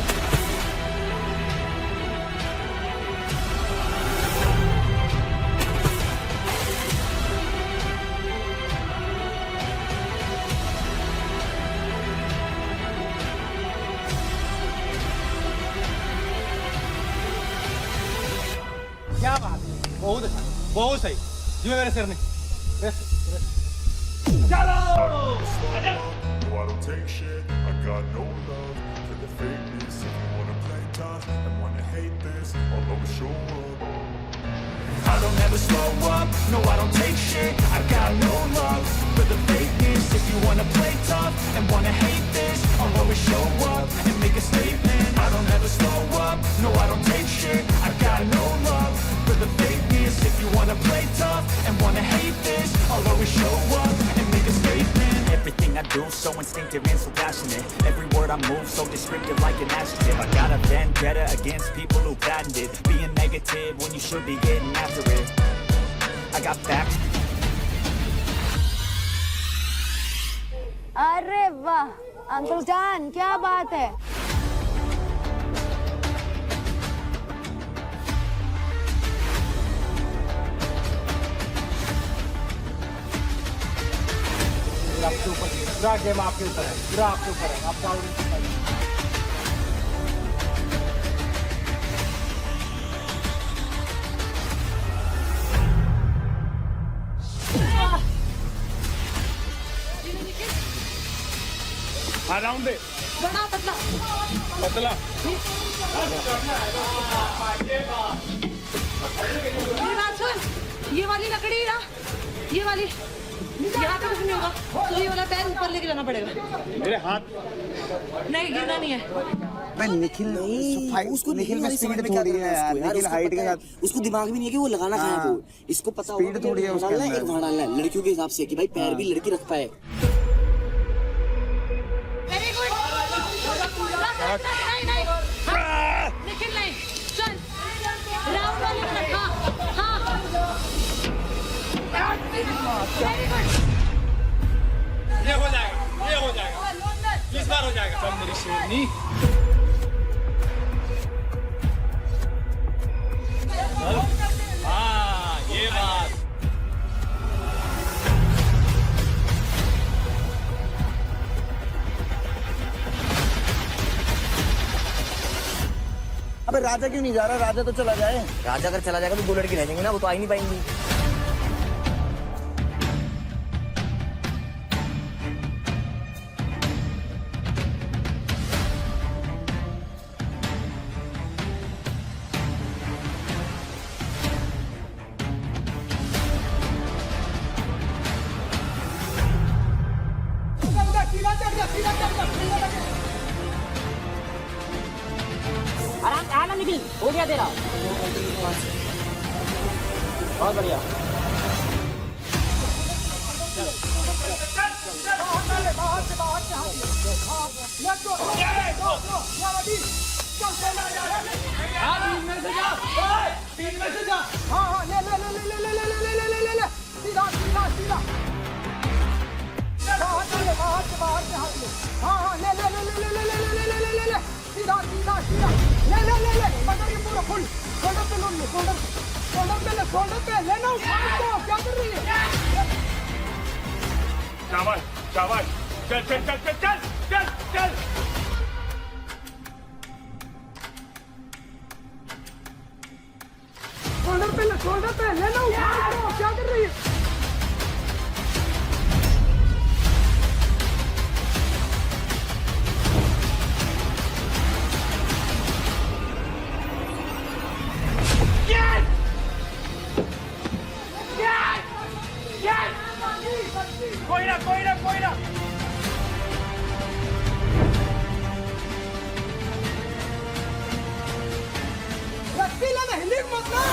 क्या बात है बहुत अच्छा बहुत सही जी मेरे सिर ने चलो I don't take shit, I got no love for the fakeness. If you wanna play tough and wanna hate this, I'll always show up. I don't ever slow up, no I don't take shit. I got no love for the fakeness. If you wanna play tough and wanna hate this, I'll always show up and make a statement. I don't ever slow up, no I don't take shit. I got no love for the fakeness. If you wanna play tough and wanna hate this, I'll always show up and make a statement. Everything I do so instinctive and so passionate. Every word I move so descriptive like an adjective. I got a vendetta against people who patented being negative when you should be getting after it. I got facts. अरे वाह uncle जान क्या बात है आपके ऊपर पूरा game आपके ऊपर है पूरा आपके ऊपर है आपका राउंड दे बड़ा पतला पतला मेरी बात सुन, ये वाली लकड़ी ना, ये वाली यहाँ पे कुछ नहीं होगा, तो ये वाला पैर ऊपर लेके जाना पड़ेगा। मेरे हाथ नहीं, गिरना नहीं है। मैं निखिल नहीं, उसको निखिल में स्पीड थोड़ी है यार, निखिल हाइट के साथ उसको दिमाग भी नहीं है कि वो लगाना कहाँ है। वो इसको पता होगा स्पीड थोड़ी है उसके अंदर, एक वहाँ डालना है लड़कियों के हिसाब से कि भाई पैर भी लड़की रख पाए। Very good. नहीं, निखिल नहीं, चल राउंड वाले में, हाँ हाँ वेरी गुड। ये हो जाएगा इस बार हो जाएगा। चल मेरी शेरनी हाँ ये बात। अबे राजा क्यों नहीं जा रहा? राजा तो चला जाए। राजा अगर चला जाएगा तो 2 लड़की रह जाएंगी ना, वो तो आ ही नहीं पाएंगी। आराम निकल, हो गया तेरा। बहुत बढ़िया। शाबाश शाबाश, चल चल चल चल चल चल चल। शोल्डर पे लेना, क्या कर रही है? कोई ना रस्सी लेना, हिंदी मत ना।